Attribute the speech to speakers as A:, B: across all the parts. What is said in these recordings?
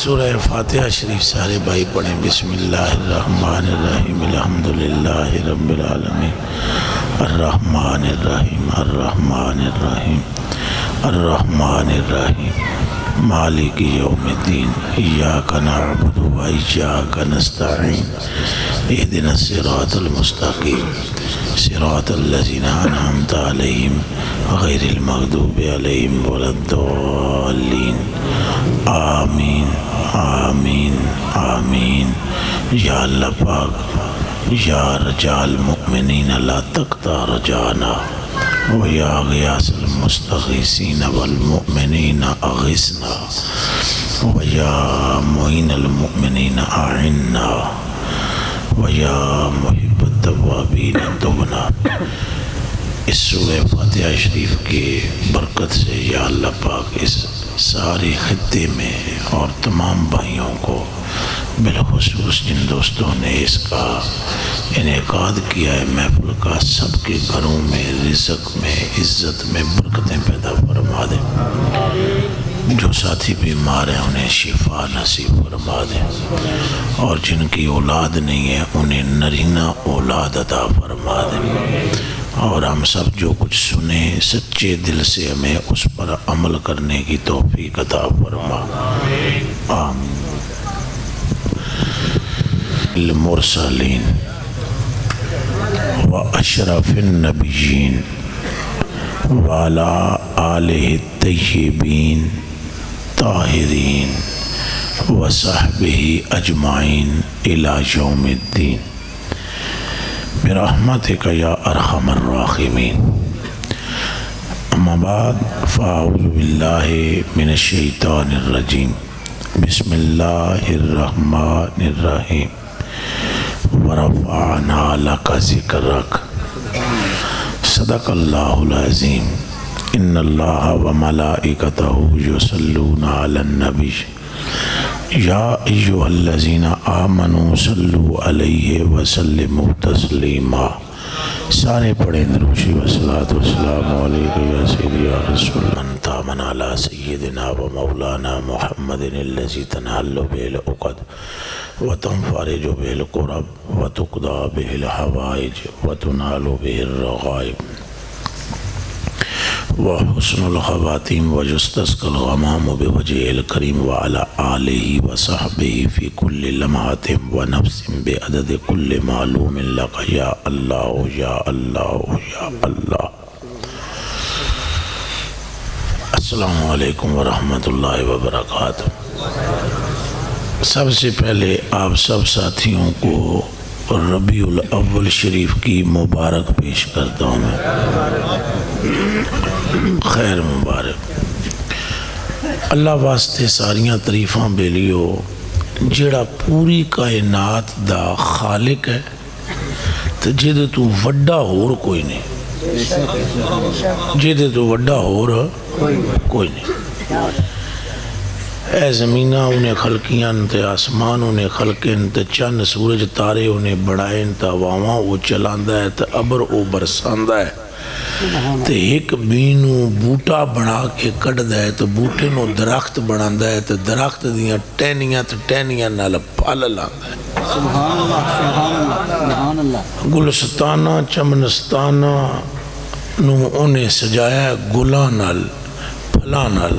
A: سورہ فاتحہ شریف سارے بھائی پڑھیں۔ بسم اللہ الرحمن الرحیم الحمدللہ رب العالمین الرحمن الرحیم الرحمن الرحیم الرحمن الرحیم مالک یوم الدین ایاک نعبد و ایاک نستعین اہدنا الصراط المستقیم صراط الذین انعمت علیہم غیر المغضوب علیہم ولا الضالین آمین آمین آمین۔ یا اللہ پاک، یا رجاء المؤمنین لا تقطع رجانا ویا غیاث المستغیثین والمؤمنین اغثنا ویا معین المؤمنین اعنا ویا محب التوابین تبنا۔ اس سورہ فاتحہ شریف کی برکت سے یا اللہ پاک اس سارے خطے میں اور تمام بھائیوں کو، بالخصوص جن دوستوں نے اس کا انعقاد کیا ہے محفل کا، سب کے گھروں میں رزق میں عزت میں برکتیں پیدا فرما دے۔ جو ساتھی بیمار ہیں انہیں شفا نصیب فرما دے، اور جن کی اولاد نہیں ہے انہیں نرینہ اولاد عطا فرما دے، اور ہم سب جو کچھ سنیں سچے دل سے ہمیں اس پر عمل کرنے کی توفیق عطا فرما۔ آمین۔ المرسلین و اشرف النبیین وعلی آلہ الطیبین طاہرین و صحبہ اجمعین الی یوم الدین برحمتک یا ارحم الراحمین۔ اما بعد فاعوذ باللہ من الشیطان الرجیم۔ بسم اللہ الرحمن الرحیم۔ ورفعنا لک ذکرک۔ صدق اللہ العظیم۔ ان اللہ وملائکتہ یصلون علی النبی یا ایہا الذین آمنوا صلوا علیہ وسلموا تسلیما۔ سارے پڑھیں دروشی والصلاة والسلام علیکہ یا سیدی یا رسول انت من علی سیدنا و مولانا محمد الذی تنحل بہ العقد وتنفرج بہ الکرب وتقضی بہ الحوائج وتنال بہ الرغائب وحسن الخواتیم وجستسقى الغمام بوجهه الكريم وعلى آلہ وصحبہ فی کل لمحۃ ونفس بعدد کل معلوم لک یا اللہ یا اللہ یا اللہ۔ السلام علیکم ورحمۃ اللہ وبرکاتہ۔ سب سے پہلے آپ سب ساتھیوں کو ربیع الاول شریف کی مبارک پیش کرتا ہوں میں۔ خیر مبارک۔ اللہ واسطے ساریاں تعریفاں بے لیو جڑا پوری کائنات دا خالق ہے تو جدے تو وڈا ہور کوئی نہیں، جدے تو وڈا ہور کوئی نہیں۔ اے زمینہ انہیں خلقیاں تے آسمان انہیں خلقیں تے چند سورج تارے انہیں بڑھائیں تے ہواواں وہ چلاندہ ہے تے ابر وہ برساندہ ہے تے ایک بینو بوٹا بنا کے کٹ دے تو بوٹے نو درخت بناندہ ہے تے درخت دیاں ٹہنیاں تے ٹہنیاں نال پھل لاندہ ہے۔ سبحان اللہ سبحان اللہ۔ گلستانہ چمنستانہ نو انہیں سجایا گلاں نال پھلاں نال،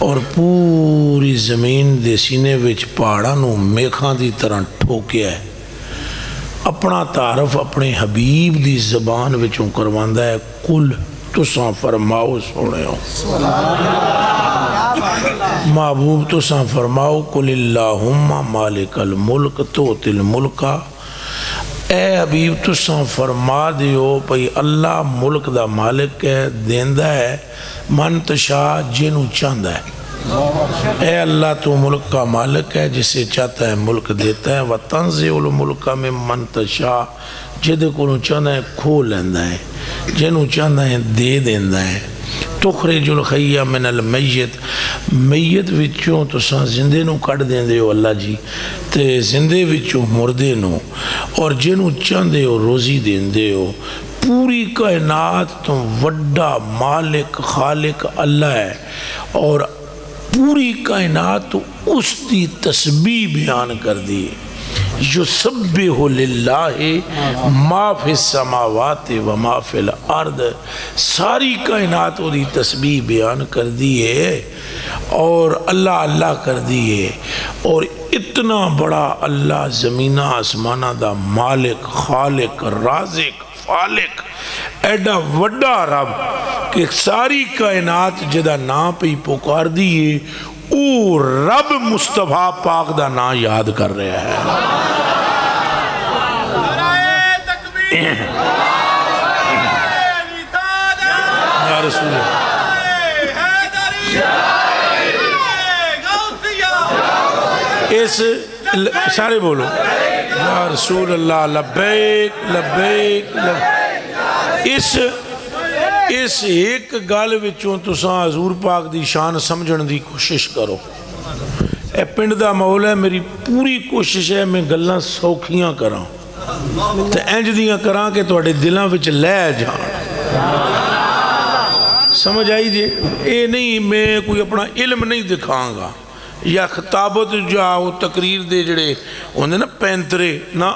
A: اور پوری زمین دے سینے وچ پہاڑاں نو میکھاں دی طرح ٹھوکیا ہے۔ اپنا تعارف اپنے حبیب دی زبان وچوں کرواندہ ہے، کل تساں فرماؤ سونے ہو محبوب تساں فرماؤ کل اللہم مالک الملک توتی الملکہ۔ اے حبیب تساں فرما دیو بھئی اللہ ملک دا مالک ہے، دیندہ ہے من تشاء جنو چاندہ ہے۔ اے اللہ تو ملک کا مالک ہے، جسے چاہتا ہے ملک دیتا ہے، وَتَنزِعُ الْمُلْكَ مِمَّن تَشَاءُ جدے کو چاہتا ہے کھو لیندہ ہے، جنو چاہتا ہے دے دیندہ ہے۔ تُخْرِجُ الْحَيَّ مِنَ الْمَيِّتِ میت وچوں تو ساں زندے نو کٹ دیندے ہو اللہ جی، تے زندے وچوں مردے نو، اور جنو چاہتے ہو روزی دیندے ہو۔ پوری کائنات تو وڈا مالک خالق اللہ ہے، اور پوری کائنات اس دی تسبیح بیان کر دی یسبح للہ ما فی السماوات و ما فی الارض، ساری کائنات وہ دی تسبیح بیان کر دی ہے اور اللہ اللہ کر دی ہے، اور اتنا بڑا اللہ زمینہ آسمانہ دا مالک خالق رازق فالق ایڈا وڈا رب کہ ساری کائنات جدا نام پہ پکار دیئے او رب مصطفیٰ پاک دا نام یاد کر رہا ہے۔ یا رسول اللہ اس سارے بولو یا رسول اللہ لبیک لبیک لبیک۔ اس ایک گل وچوں تساں حضور پاک دی شان سمجھن دی کوشش کرو۔ اے پنڈ دا ماحول ہے، میری پوری کوشش ہے میں گلاں سوکھیاں کراں تے انج دیاں کراں کہ تواڈے دلاں وچ لے جان۔ سمجھ آئی جی؟ اے نہیں میں کوئی اپنا علم نہیں دکھاؤں گا یا خطابت جاؤ تقریر دے جڑے ہوندے نا پینترے نا،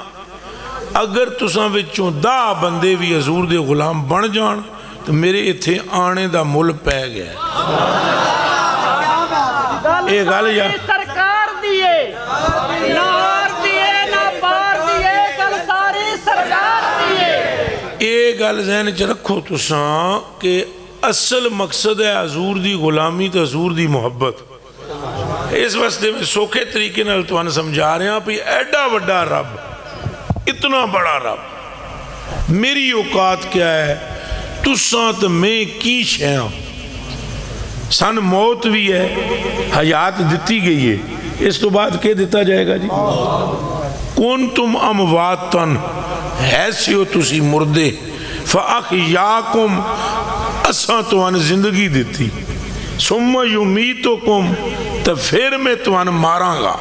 A: اگر تساں وچوں 10 بندے بھی حضور دے غلام بن جان تو میرے اتھے آنے دا مل پہ گیا اے گل یا
B: سرکار دیئے نار دیئے نابار دیئے گل ساری سرکار دیئے۔
A: اے گل ذہن چ رکھو تساں کہ اصل مقصد ہے حضور دی غلامی تو حضور دی محبت۔ اس واسطے میں سوکھے طریقے نال تواں سمجھا رہے ہیں بھی ایڈا وڈا رب، اتنا بڑا رب، میری اوقات کیا ہے، تساں تو میں کی شیاں، سن موت بھی ہے، حیات دتی گئی ہے، اس تو بعد کیا دیتا جائے گا جی؟ کنتم امواتن، ایسی ہو تسی مردے، فاحیاکم، اساں توان زندگی دیتی، ثم یمیتکم، تو پھر میں توان ماراں گا،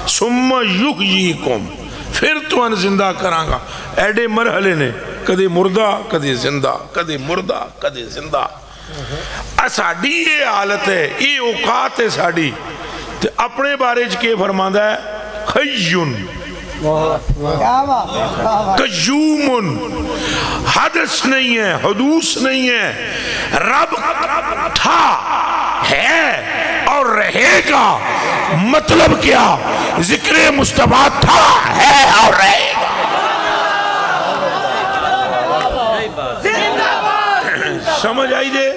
A: ثم یحییکم، پھر توان زندہ کراں گا۔ ایڈے مرحلے نے، کدے مردہ کدے زندہ، کدے مردہ کدے زندہ۔ ساڑی یہ حالت ہے، یہ اوقات ہے ساڑی۔ تو اپنے بارے کے فرماندہ ہے خیون قیومن، حدث نہیں ہے، حدوث نہیں ہے، رب تھا ہے اور رہے گا۔ مطلب کیا؟ ذکر مصطفیٰ تھا ہے اور رہے گا۔ سمجھ آئی جے؟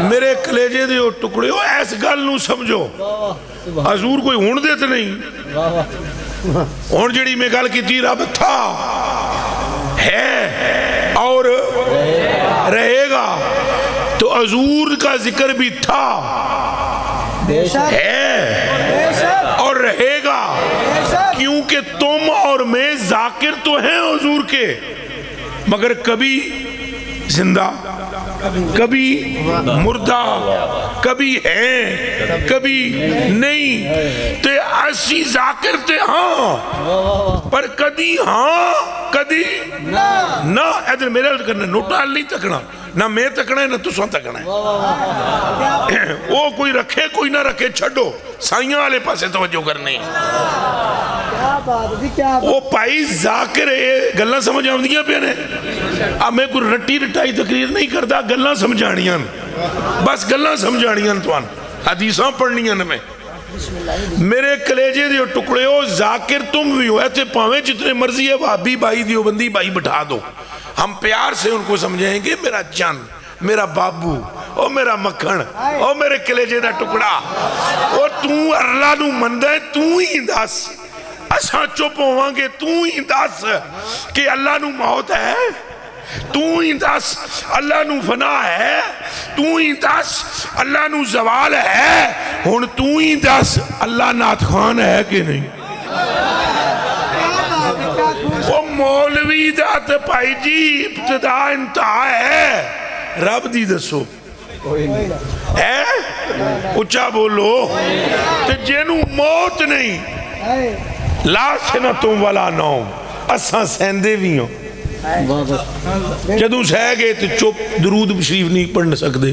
A: میرے کلیجے دے ٹکڑے ہو ایس گل نو سمجھو، حضور کوئی ہون دیتے نہیں، ہون جڑی میں گل کی تھی رب تھا ہے اور رہے گا، تو حضور کا ذکر بھی تھا ہے اور رہے گا، کیونکہ تم اور میں ذاکر تو ہیں حضور کے، مگر کبھی زندہ، کبھی مردہ، کبھی ہیں کبھی نہیں، تے ایسی ذاکر تے ہاں پر کدی ہاں کدی نہ۔ ادھر میرے لئے کرنا نوٹا نہیں تکنا، نہ میں تکنا ہے نہ تساں تکنا ہے، وہ کوئی رکھے کوئی نہ رکھے چھڑو، سائیاں والے پاسے توجہ کرنے وہ پائی ذاکر ہے۔ گلہ سمجھ آمدیاں پہ نے، اب میں کوئی رٹی رٹائی تقریر نہیں کرتا، گلہ سمجھانیاں، بس گلہ سمجھانیاں توان حدیثاں پڑھنیاں میں۔ میرے کلیجے دیو ٹکڑے ہو، ذاکر تم بھی ہو، ایسے پاویں جتنے مرضی ہے وہابی بھائی دیوبندی بھائی بٹھا دو، ہم پیار سے ان کو سمجھیں گے میرا جان، میرا بابو، او میرا مکھن، او میرے کلیجے دا ٹکڑا، او تو اللہ نو مندہ ہے، تو ہی دس، اساں چپ ہواں گے، تو ہی دس کہ اللہ نو موت ہے، تو ہی دس اللہ نو فنا ہے، تو ہی دس اللہ نو زوال ہے، ہن تو ہی دس اللہ نات خان ہے کہ نہیں؟ وہ مولوی دات پائی جی ابتدا انتہا ہے، رب دی دسو ہے، اچھا بولو، تو جنو موت نہیں، لا سنتم ولا نوم، اساں سیندے بھی ہوں، جدوں سہ گئے تو چپ درود شریف نہیں پڑھ سکتے،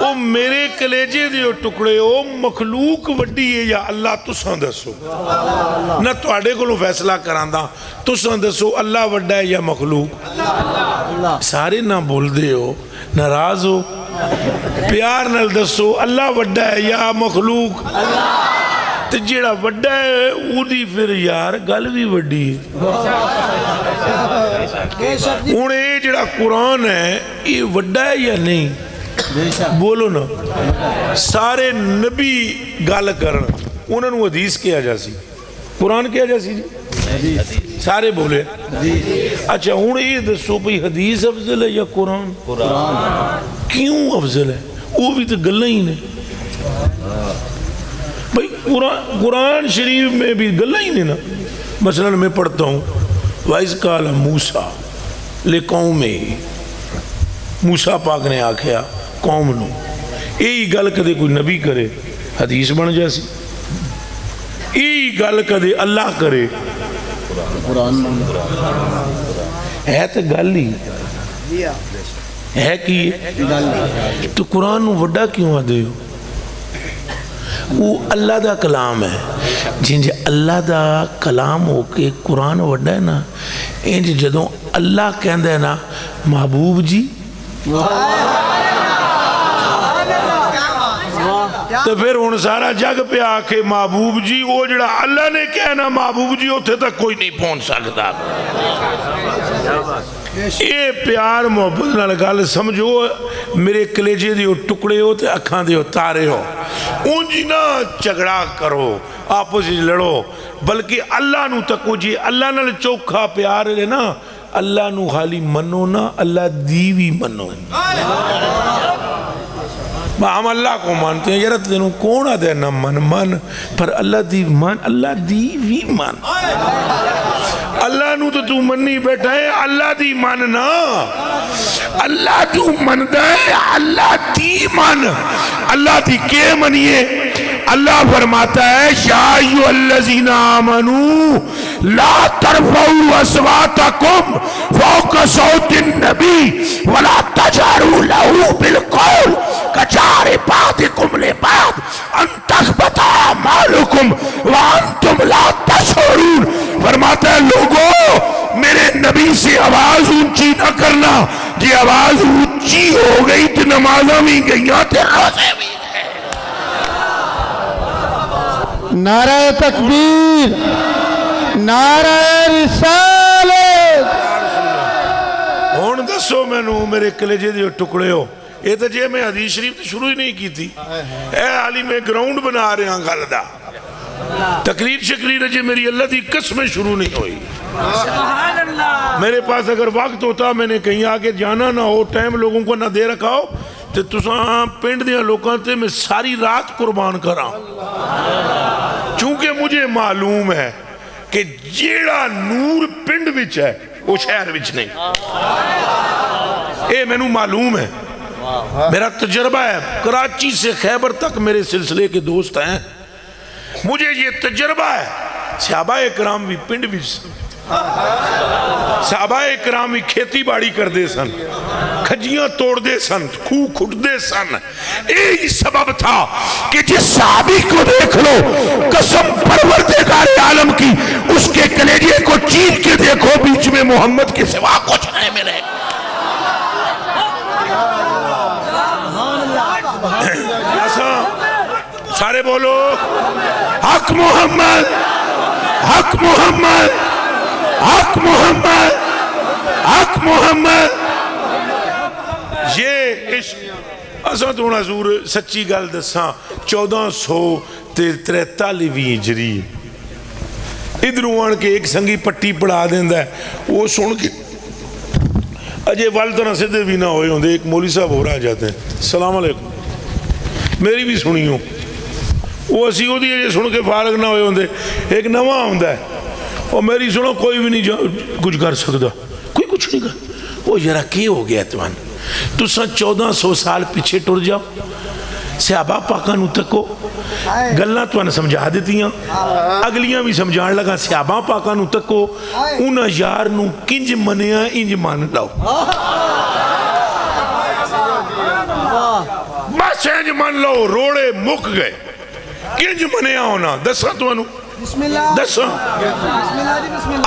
C: وہ میرے کلیجے دے ٹکڑے او مخلوق وڈی ہے یا اللہ تساں دسو نہ تواڈے کولوں فیصلہ کراندا تساں دسو اللہ وڈا ہے یا مخلوق سارے نہ بول دے ہو ناراض ہو پیار نال دسو اللہ وڈا ہے یا مخلوق تے جیڑا وڈا ہے او دی پھر یار گل بھی وڈی ہن اے جیڑا قرآن ہے یہ وڈا ہے یا نہیں بولو نا سارے نبی گل کرن انہوں نے حدیث کیا جا سی قرآن کیا جا سی جی سارے بولے اچھا ہوں یہ دسو بھئی حدیث افضل ہے یا قرآن کیوں افضل ہے وہ بھی تو گلیں ہی نہیں بھئی قرآن شریف میں بھی گلیں ہی نہیں نا مثلا میں پڑھتا ہوں وَإِذْ قَالَ مُوسَىٰ لِقَوْمِهِ موسیٰ پاک نے آکھیا قوم نو یہی گل کدے کوئی نبی کرے حدیث بن جیسی یہی گل کدے اللہ کرے ہے تو گل ہی ہے کہ تو قرآن نو وڈا کیوں آدھے ہو وہ اللہ دا کلام ہے جن جے اللہ دا کلام ہو کے قرآن وڈا ہے نا انج جدوں اللہ کہندہ ہے نا محبوب جی تو پھر ان سارا جگ پہ آکے محبوب جی وہ جڑا اللہ نے کہنا محبوب جی اتھے تک کوئی نہیں پہنچ سکتا یہ پیار محبت نال گل سمجھو میرے کلیجے دیو ٹکڑے ہو تے اکھاں دیو تارے ہو اونجی نہ جھگڑا کرو آپس لڑو بلکہ اللہ نو تکو جی اللہ نال چوکھا پیار ہے نا اللہ نو خالی منو نا اللہ دیوی منو ہم اللہ کو مانتے ہیں یار تینوں کون آدھے ہے نا من پر اللہ دی من اللہ دیوی من اللہ نو تو منی بیٹھا ہے اللہ دی من نا اللہ تو من ہے اللہ دی من اللہ دی کے منیے اللہ فرماتا ہے یا ایھا الذین آمنوا لا ترفعوا اصواتکم فوق صوت النبی ولا تجهروا له بالقول كجهر بعضكم لبعض ان تحبط اعمالكم وانتم لا تشعرون فرماتا ہے لوگو میرے نبی سے آواز اونچی نہ کرنا جی آواز اونچی ہو گئی تو نمازہ بھی گئیاں تھے روزے بھی
D: نعرہ تکبیر نعرہ رسالت
C: ہون دسو میں نو میرے کلیجے دیو ٹکڑے ہو یہ تو جے میں حدیث شریف شروع ہی نہیں کی تھی اے علی میں گراؤنڈ بنا رہے ہیں غلطہ تقریر شکریر جے میری اللہ دی قسمیں شروع نہیں ہوئی میرے پاس اگر وقت ہوتا میں نے کہیں آگے جانا نہ ہو ٹائم لوگوں کو نہ دے رکھا ہو تو تساں پنڈ دیا لوگوں تے میں ساری رات قربان کراں چونکہ مجھے معلوم ہے کہ جیڑا نور پنڈ وچ ہے وہ شہر وچ نہیں اے میں نو معلوم ہے میرا تجربہ ہے کراچی سے خیبر تک میرے سلسلے کے دوست ہیں مجھے یہ تجربہ ہے صحابہ اکرام بھی پنڈ بھی صحابہ اکرام بھی کھیتی باڑی کر دے سن کھجیاں توڑ دے سن کھو کھٹ دے سن یہی سبب تھا کہ جس صحابی کو دیکھ لو قسم پروردگار عالم کی اس کے کلیجے کو چین کے دیکھو بیچ میں محمد کے سوا کچھ نہیں ملے سارے بولو حق محمد حق محمد حق محمد حق محمد یہ عشق اساں تو حضور سچی گل دساں 1443 ہجری ادھروں آن کے ایک سنگی پٹی پڑھا دیندا ہے وہ سن کے اجے وال طرح سدھے بھی نہ ہوئے ہوندے ایک مولوی صاحب ہو رہا جاتے ہیں السلام علیکم میری بھی سنی ہوں وہ اسی ہو دی ہے سن کے فارغ نہ ہوئے ہوندے ایک نواں ہوندہ ہے اور میری سنو کوئی بھی نہیں کچھ کر سکتا کوئی کچھ نہیں کر وہ یرا کی ہو گیا تمہن تو سن 1400 سال پیچھے ٹر جاؤ صحابہ پاکاں نو تکو گلنا تو نے سمجھا دیتی ہیں اگلیاں بھی سمجھان لگا صحابہ پاکاں نو تکو انہاں یار نو کنج منیا انج مان لاؤ سینج من لو روڑے مک گئے کنج منیا ہونا دسا تو انو دسا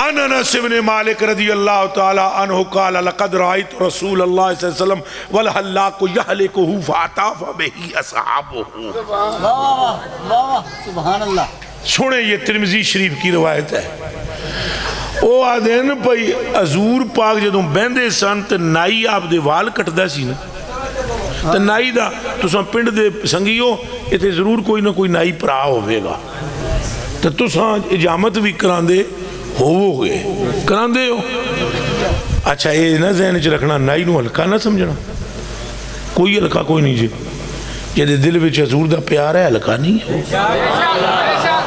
C: ان انس بن مالک رضی اللہ تعالی عنہ قال لقد رأيت رسول اللہ صلی اللہ علیہ وسلم والحلاق یحلقہ فاطاف بہی اصحابہ.
B: سبحان اللہ.
C: سنے یہ ترمذی شریف کی روایت ہے. او آدھین پئی حضور پاک جدوں بیندے سن تے نائی آپ دے وال کٹدا سی نا تے نائی دا تساں پنڈ دے سنگیو ایتھے ضرور کوئی نہ کوئی نائی پرا ہوئے گا تے تساں اجامت بھی کراندے ہوئے کراندے ہو. اچھا یہ نہ ذہن چ رکھنا نائی نو ہلکا نہ سمجھنا. کوئی ہلکا کوئی نہیں جی جدے دل وچ حضور دا پیار ہے ہلکا نہیں ہے.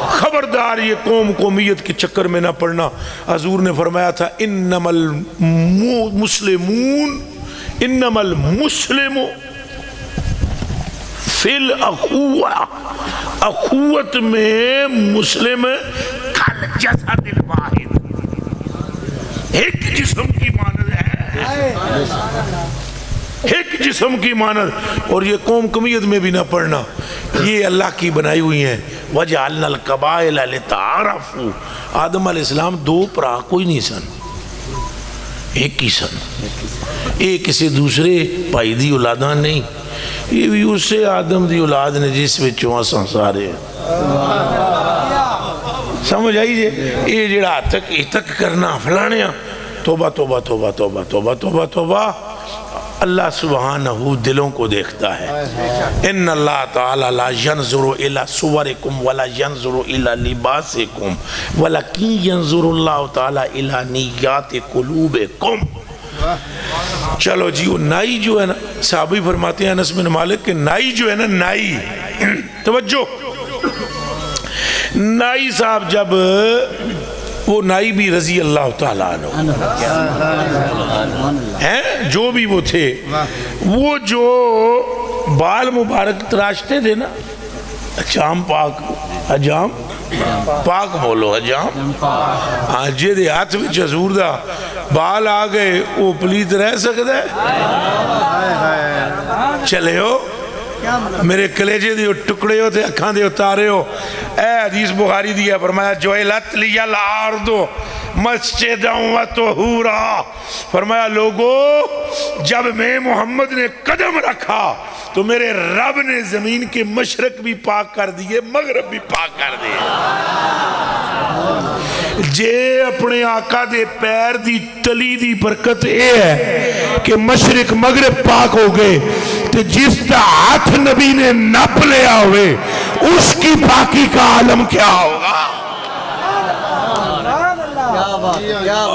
C: خبردار یہ قوم قومیت کے چکر میں نہ پڑنا. حضور نے فرمایا تھا انما المسلم فی الاخوہ. اخوت میں مسلم کل جسد الواحد ایک جسم کی مانند ہے ایک جسم کی مانند. اور یہ قوم قومیت میں بھی نہ پڑھنا. یہ اللہ کی بنائی ہوئی ہیں. وَجَعَلْنَا الْقَبَائِلَ لِتَعَارَفُوا. آدم علیہ السلام دو پرا کوئی نہیں سن ایک ہی سن. ایک کسی دوسرے پائی دی اولاداں نہیں. یہ بھی اس سے آدم دی اولاد نے جس وچوں اساں سارے سمجھ آئی جے. یہ جڑا تک کرنا فلانے توبہ توبہ توبہ توبہ توبہ توبہ توبہ. اللہ سبحانہ دلوں کو دیکھتا ہے. ان اللہ تعالی لا ينظر الى صورکم ولا ينظر الى لباسکم ولکن ينظر اللہ تعالی الى نیات قلوبکم. چلو جی وہ نائی جو ہے نا صحابی فرماتے ہیں انس بن مالک کہ نائی جو ہے نا نائی توجہ نائی صاحب جب وہ نائی بھی رضی اللہ تعالیٰ عنہ جو بھی وہ تھے وہ جو بال مبارک تراشتے تھے نا حجام پاک حجام پاک بولو حجام جے دے ہاتھ وچ حضور دا بال آ گئے وہ پلیت رہ سکتا ہے. چلے ہو میرے کلیجے دیو ٹکڑے ہو تے اکھاں دیو تارے ہو. اے حدیث بخاری دیا فرمایا جوئلت لیا الارض مسجدا و طہورا. فرمایا لوگو جب میں محمد نے قدم رکھا تو میرے رب نے زمین کے مشرق بھی پاک کر دیے مغرب بھی پاک کر دیے. جے اپنے آقا دے پیر دی تلی دی برکت اے ہے کہ مشرق مغرب پاک ہو گئے تو جس دا ہاتھ نبی نے نپ لیا ہوئے اس کی پاکی کا عالم کیا ہوگا.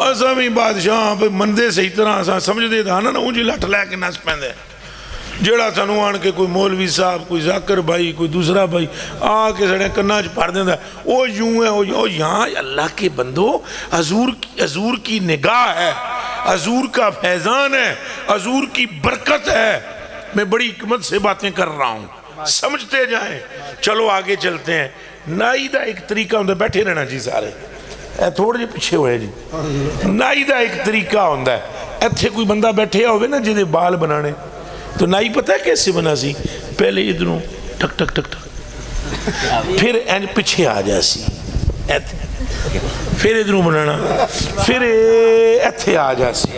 C: آسامی بادشاہ مندے سے طرح سمجھ دے تھا نا اونجی لٹ لے کے نس پہن دے جیڑا سنو آن کے کوئی مولوی صاحب کوئی ذاکر بھائی کوئی دوسرا بھائی آ کے سڑے کناج پڑھ دیندہ ہے او یوں ہے او یہاں اللہ کے بندو حضور کی نگاہ ہے حضور کا فیضان ہے حضور کی برکت ہے. میں بڑی حکمت سے باتیں کر رہا ہوں سمجھتے جائیں. چلو آگے چلتے ہیں. نائی دا ایک طریقہ ہوندہ بیٹھے رہنا جی سارے تھوڑے جی پیچھے ہوئے جی. نائی دا ایک طریقہ ہوندہ ہے ایتھے کوئی بندہ بیٹھے ہوئے نا جی دے بال بنانے تو نائی پتہ ہے کیسے بنا سی. پہلے ادھروں ٹک ٹک ٹک ٹک پھر پیچھے آ جا سی پھر ادھروں بنانا پھر ایتھے آ جا سی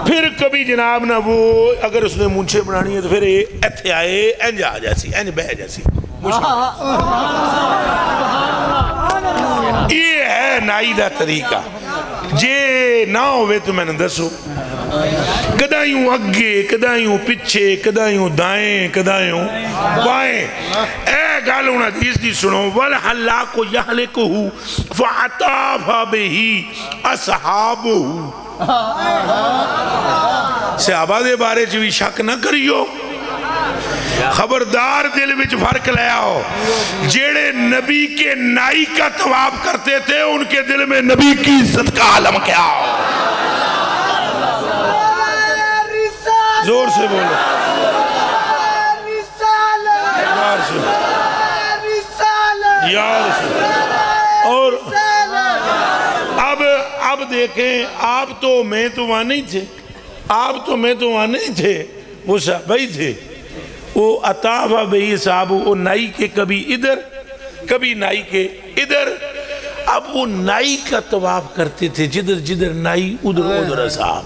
C: پھر کبھی جناب نا وہ اگر اس نے مونچھے بنانی ہے تو پھر ایتھے آئے اینج آ جا سی اینج بہ جا سی. یہ ہے نائی دا طریقہ. جے نہ ہوئے تو میں نے دسو کدا یوں اگے کدا یوں پچھے کدا یوں دائیں کدا یوں بائیں. اے گالوں حدیث دی سنو والحلاق یحلقہ فاطاف بہ اصحابہ. صحابہ دے بارے چوی شک نہ کریو خبردار دل وچ فرق لے آؤ. جیڑے نبی کے نائی کا طواف کرتے تھے ان کے دل میں نبی کی عزت کا عالم کیا ہو. زور سے بولو یا رسول. اور اب دیکھیں آپ تو میں تو وہاں نہیں تھے آپ تو میں تو وہاں نہیں تھے وہ صحابہ تھے، وہ اطاف بہی صاحب، وہ نائی کے کبھی ادھر کبھی نائی کے ادھر. اب وہ نائی کا طواف کرتے تھے، جدھر جدھر نائی ادھر ادھر صاحب.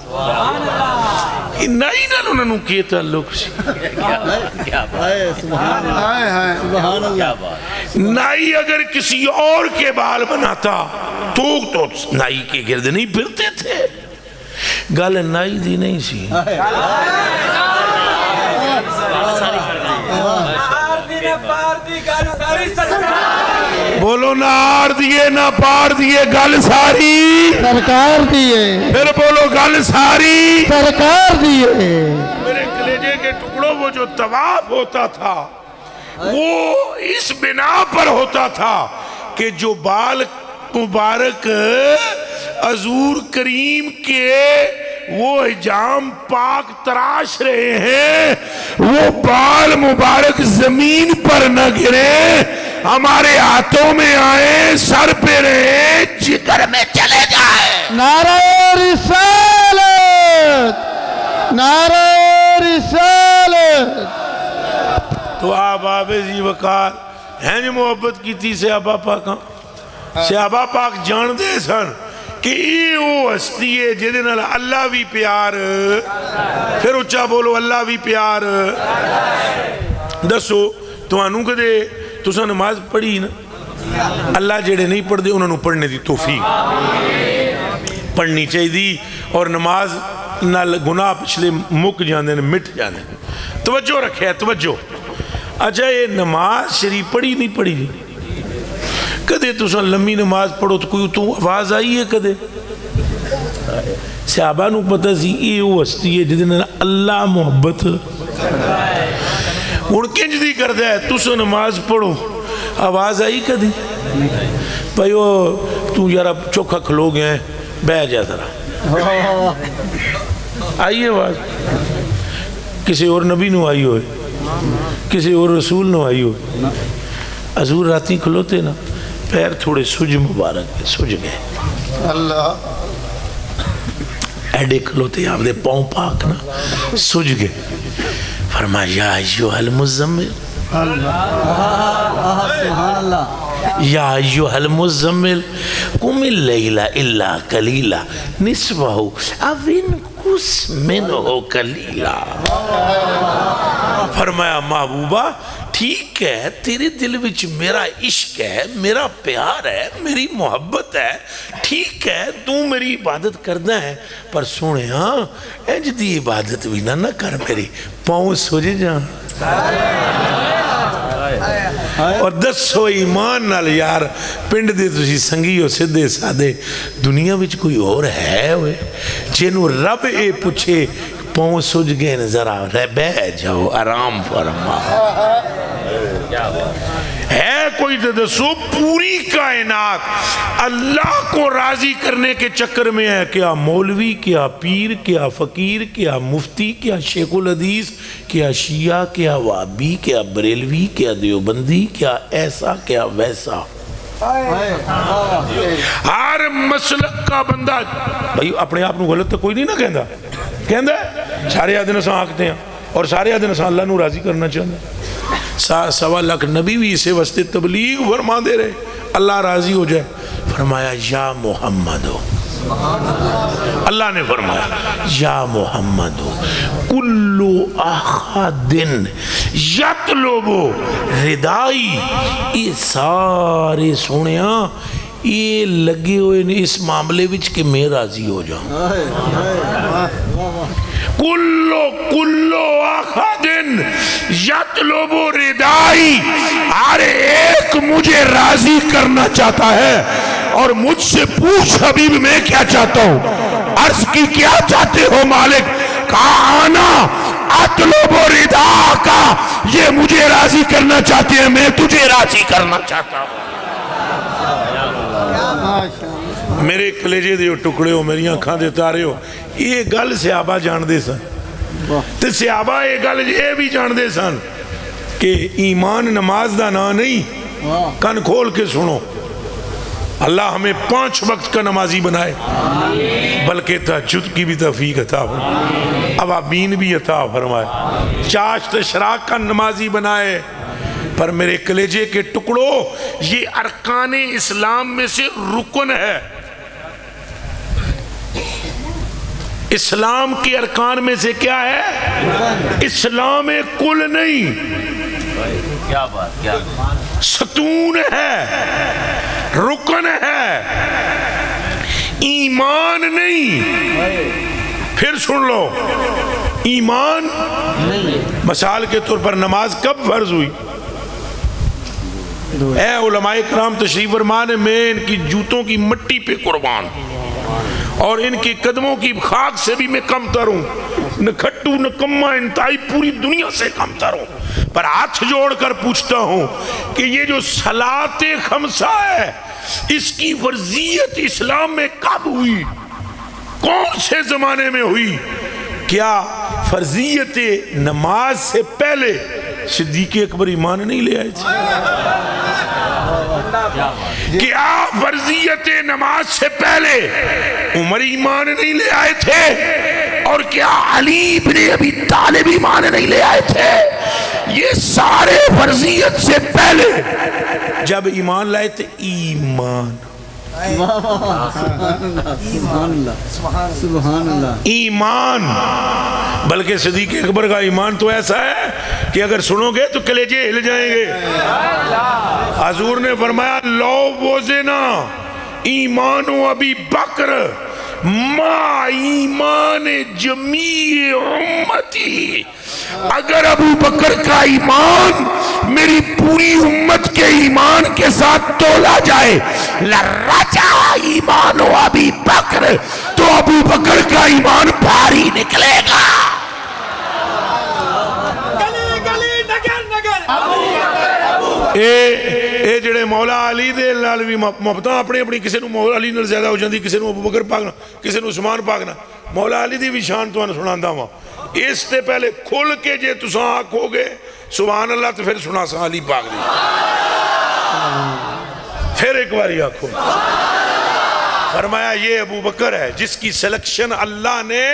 C: نائی نہ انہوں نے کیے تعلق سی. نائی اگر کسی اور کے بال بناتا تو نائی کے گرد نہیں پھرتے تھے. گل نائی دی نہیں سی. بولو نہ آر دیے نہ پار دیے، گل ساری
D: سرکار دیے.
C: پھر بولو گل ساری
D: سرکار دیے.
C: میرے کلیجے کے ٹکڑوں وہ جو طواف ہوتا تھا وہ اس بنا پر ہوتا تھا کہ جو بال مبارک حضور کریم کے وہ حجام پاک تراش رہے ہیں، وہ بال مبارک زمین پر نہ گرے، ہمارے ہاتھوں میں آئے، سر پہ رہے، جگر میں چلے جائے.
D: نعرہ رسالت، نعرہ رسالت.
C: تو آپ آبیزی وقار ہیں جو محبت کی تھی صحابہ پاکاں. صحابہ پاک جان دے سن کہ یہ وہ ہستی ہے جہدے نال اللہ بھی پیار. پھر اچھا بولو اللہ بھی پیار. دسو توانوں کدے تساں نماز پڑھی نا، اللہ جڑے نہیں پڑھ دے انہوں نے پڑھنے دی توفیق پڑھنی چاہی دی، اور نماز نال گناہ پچھلے مک جاندے مٹ جاندے. توجہ رکھے توجہ. اچھا یہ نماز شریف پڑھی نہیں پڑھی؟ کدے تساں لمبی نماز پڑھو تو کوئی تو آواز آئی ہے کدے؟ صحابہ نو پتہ سی یہ وہ ہستی ہے جدے اللہ محبت ہن کنج دی کردا ہے. تساں نماز پڑھو آواز آئی کدی؟ بھائیو تو یارا چوکھا کھلو گئے بہ جا ذرا. آئی آواز؟ کسی اور نبی نو آئی ہوئے، کسی اور رسول نو آئی ہوئے. حضور راتی کھلوتے نا، پیر تھوڑے سج مبارک سج گئے،
D: اللہ
C: ایڈے کھلوتے آپ دے پاؤں پاک نا سج گئے. فرمایا یا ایوہ المزمل، یا ایوہ المزمل قم اللیل الا قلیلا نصفہ او انقص منہ قلیلا. فرمایا محبوبہ ٹھیک ہے، تیرے دل وچ میرا عشق ہے، میرا پیار ہے، میری محبت ہے، ٹھیک ہے تو میری عبادت کرنا ہے، پر سونے ہاں انج دی عبادت بھی نہ کر، میری پاؤں سج جان. اور دسو ایمان نال یار پنڈ دے تسی سنگی ہو سدھے سادے، دنیا وچ کوئی اور ہے ہوئے جنہوں رب اے پوچھے پاؤں سج گئے ذرا بہ جاؤ آرام فرما؟ ہے کوئی دسو؟ پوری کائنات اللہ کو راضی کرنے کے چکر میں ہے. کیا مولوی، کیا پیر، کیا فقیر، کیا مفتی، کیا شیخ الحدیث، کیا شیعہ، کیا وابی، کیا بریلوی، کیا دیوبندی، کیا ایسا کیا ویسا، ہر مسلک کا بندہ. بھائی اپنے آپ نو غلط تو کوئی نہیں نہ کہندا، کہندا ہے سارے آدھے نساں آکھتے ہیں اور سارے آدھے نساں اللہ نو راضی کرنا چاہتے ہیں. 1.25 نبی بھی اسے واسطے تبلیغ فرما دے رہے اللہ راضی ہو جائے. فرمایا یا محمد، اللہ نے فرمایا یا محمد کلو احد یطلب ردائی. یہ سارے سونیاں یہ لگے ہوئے نے اس معاملے وچ کہ میں راضی ہو جاؤں. کلو احد یطلب ردائی، ہر ایک مجھے راضی کرنا چاہتا ہے. اور مجھ سے پوچھ حبیب میں کیا چاہتا ہوں؟ عرض کی کیا چاہتے ہو مالک؟ کہا آنا اطلب ردا کا، یہ مجھے راضی کرنا چاہتے ہیں، میں تجھے راضی کرنا چاہتا ہوں. میرے کلیجے دے ٹکڑے ہو، میری آنکھاں دے تارے ہو، یہ گل صحابہ جان دے سن. تے صحابہ یہ گل یہ بھی جان دے سن کہ ایمان نماز دا نا نہیں. کن کھول کے سنو، اللہ ہمیں 5 وقت کا نمازی بنائے، بلکہ تہجد کی بھی توفیق عطا فرمائے، اوابین بھی عطا فرمائے، چاشت اشراق کا نمازی بنائے۔ پر میرے کلیجے کے ٹکڑوں، یہ ارکان اسلام میں سے رکن ہے، اسلام کے ارکان میں سے کیا ہے؟ اسلام کل نہیں،
A: کیا بات، کیا بات،
C: ستون ہے، رکن ہے، ایمان نہیں۔ پھر سن لو، ایمان مثال کے طور پر نماز کب فرض ہوئی؟ اے علماء کرام تشریف فرما نے، میں ان کی جوتوں کی مٹی پہ قربان اور ان کی قدموں کی خاک سے بھی میں کم تر ہوں، نہ کھٹو نہ کما، انتہائی پوری دنیا سے کم تر ہوں، پر ہاتھ جوڑ کر پوچھتا ہوں کہ یہ جو صلاۃ خمسہ ہے، اس کی فرضیت اسلام میں کب ہوئی؟ کون سے زمانے میں ہوئی؟ کیا فرضیت نماز سے پہلے صدیق اکبر ایمان نہیں لے آئے تھے؟ کیا فرضیت نماز سے پہلے عمر ایمان نہیں لے آئے تھے؟ اور کیا علی بن ابی طالب ایمان نہیں لے آئے تھے؟ یہ سارے فرضیت سے پہلے جب ایمان لائے تھے، ایمان ایمان، بلکہ صدیق اکبر کا ایمان تو ایسا ہے کہ اگر سنو گے تو کلیجے ہل جائیں گے۔ حضور نے فرمایا، لو وزنا ایمان ابی بکر ما ایمان جمیع امتی، اگر ابو بکر کا ایمان میری پوری امت کے ایمان کے ساتھ تولا جائے، لرجع ایمان ابی بکر، تو ابو بکر کا ایمان بھاری نکلے گا۔ اے جڑے مولا علی دے لال بھی محبتاں اپنی اپنی، کسی نو مولا علی نال زیادہ ہو جاندی، کسی نو ابو بکر پاکنا، کسی نو عثمان پاکنا، مولا علی دی بھی شان تو انہوں سناندہ ہوا۔ اس تے پہلے کھل کے جے تساں آکھو گے سبحان اللہ، تو پھر سنا سا علی پاک دی، پھر ایک باری آکھو۔ فرمایا یہ ابو بکر ہے جس کی سلیکشن اللہ نے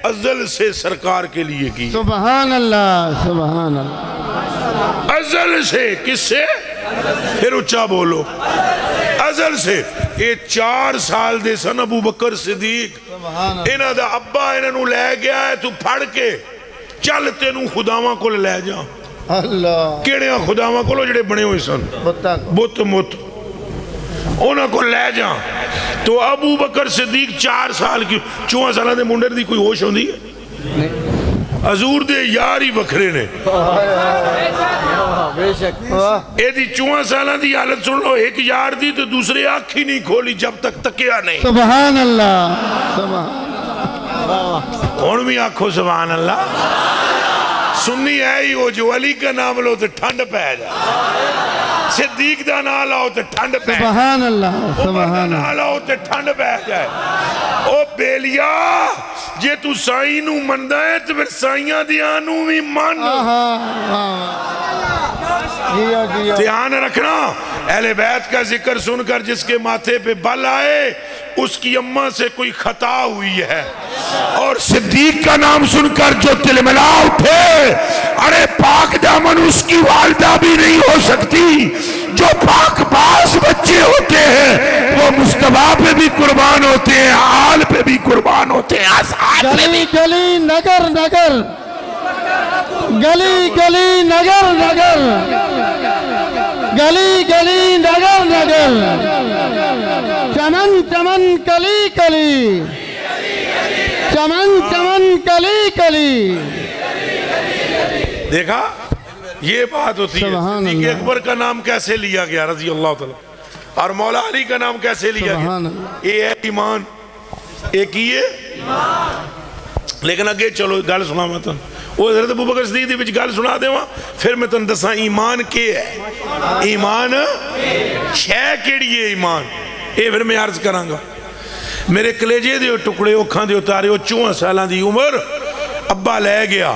C: ازل سے سرکار کے لیے کی۔
D: سبحان اللہ، سبحان اللہ،
C: ازل سے، کس سے؟ پھر اچھا بولو، ازل سے۔ یہ 4 سال دے سن ابو بکر صدیق، انہاں دا ابا انہاں نو لے گیا ہے، تو پھڑ کے چل تینوں خداواں کو لے جا۔
D: اللہ،
C: کیڑے خداواں کو جڑے بنے ہوئے سن، بت مت، انہاں کو لے جا۔ تو ابو بکر صدیق 4 سال کی، 4 سالہ دے منڈر دی کوئی ہوش ہوندی ہے؟ حضور دے یاری بکھرے نے، اے دی 4 سالہ دی حالت سن لو، ایک یار دی تو دوسرے آنکھ ہی نہیں کھولی جب تک تکیا نہیں۔
D: سبحان اللہ، سبحان اللہ،
C: کون بھی آنکھو سبحان اللہ؟ سنی ہے ہی وہ جو علی کا نام لو تو ٹھنڈ پہ جائے، صدیق دا نام لاؤ تو ٹھنڈ پہ جائے،
D: سبحان اللہ، سبحان
C: نام
D: اللہ،
C: لاؤ تو ٹھنڈ پہ جائے۔ او بیلیا، جے تو سائی نو مندہ ہے تو پھر سائیاں دیاں نو بھی من۔ دھیان رکھنا، اہل بیت کا ذکر سن کر جس کے ماتھے پہ بل آئے، اس کی اماں سے کوئی خطا ہوئی ہے، اور صدیق کا نام سن کر جو تلملا اٹھے، ارے پاک دامن اس کی والدہ بھی نہیں ہو سکتی۔ جو پاک باز بچے ہوتے ہیں وہ مصطفیٰ پہ بھی قربان ہوتے ہیں، آل پہ بھی قربان ہوتے ہیں، اصحاب پہ بھی۔
D: گلی گلی نگر نگر، گلی گلی نگر نگر، گلی گلی نگر نگر، چمن چمن کلی کلی، چمن چمن کلی کلی۔
C: دیکھا یہ بات ہوتی ہے،
D: سبحان
C: صدیق
D: اللہ،
C: اکبر کا نام کیسے لیا گیا رضی اللہ تعالیٰ، اور مولا علی کا نام کیسے لیا
D: سبحان
C: گیا؟
D: اللہ،
C: یہ ہے ایمان، ایک ہی ہے۔ لیکن اگے چلو گل سنا میں تن، وہ حضرت ابو بکر صدیق دی وچ گل سنا دے وہاں، پھر میں تن دساں ایمان کے ہے، ایمان شے کیڑی ہے ایمان، اے پھر میں عرض کراں گا۔ میرے کلیجے دیو ٹکڑے اکھاں دیو تارے، 54 سالاں دی عمر، ابا لے گیا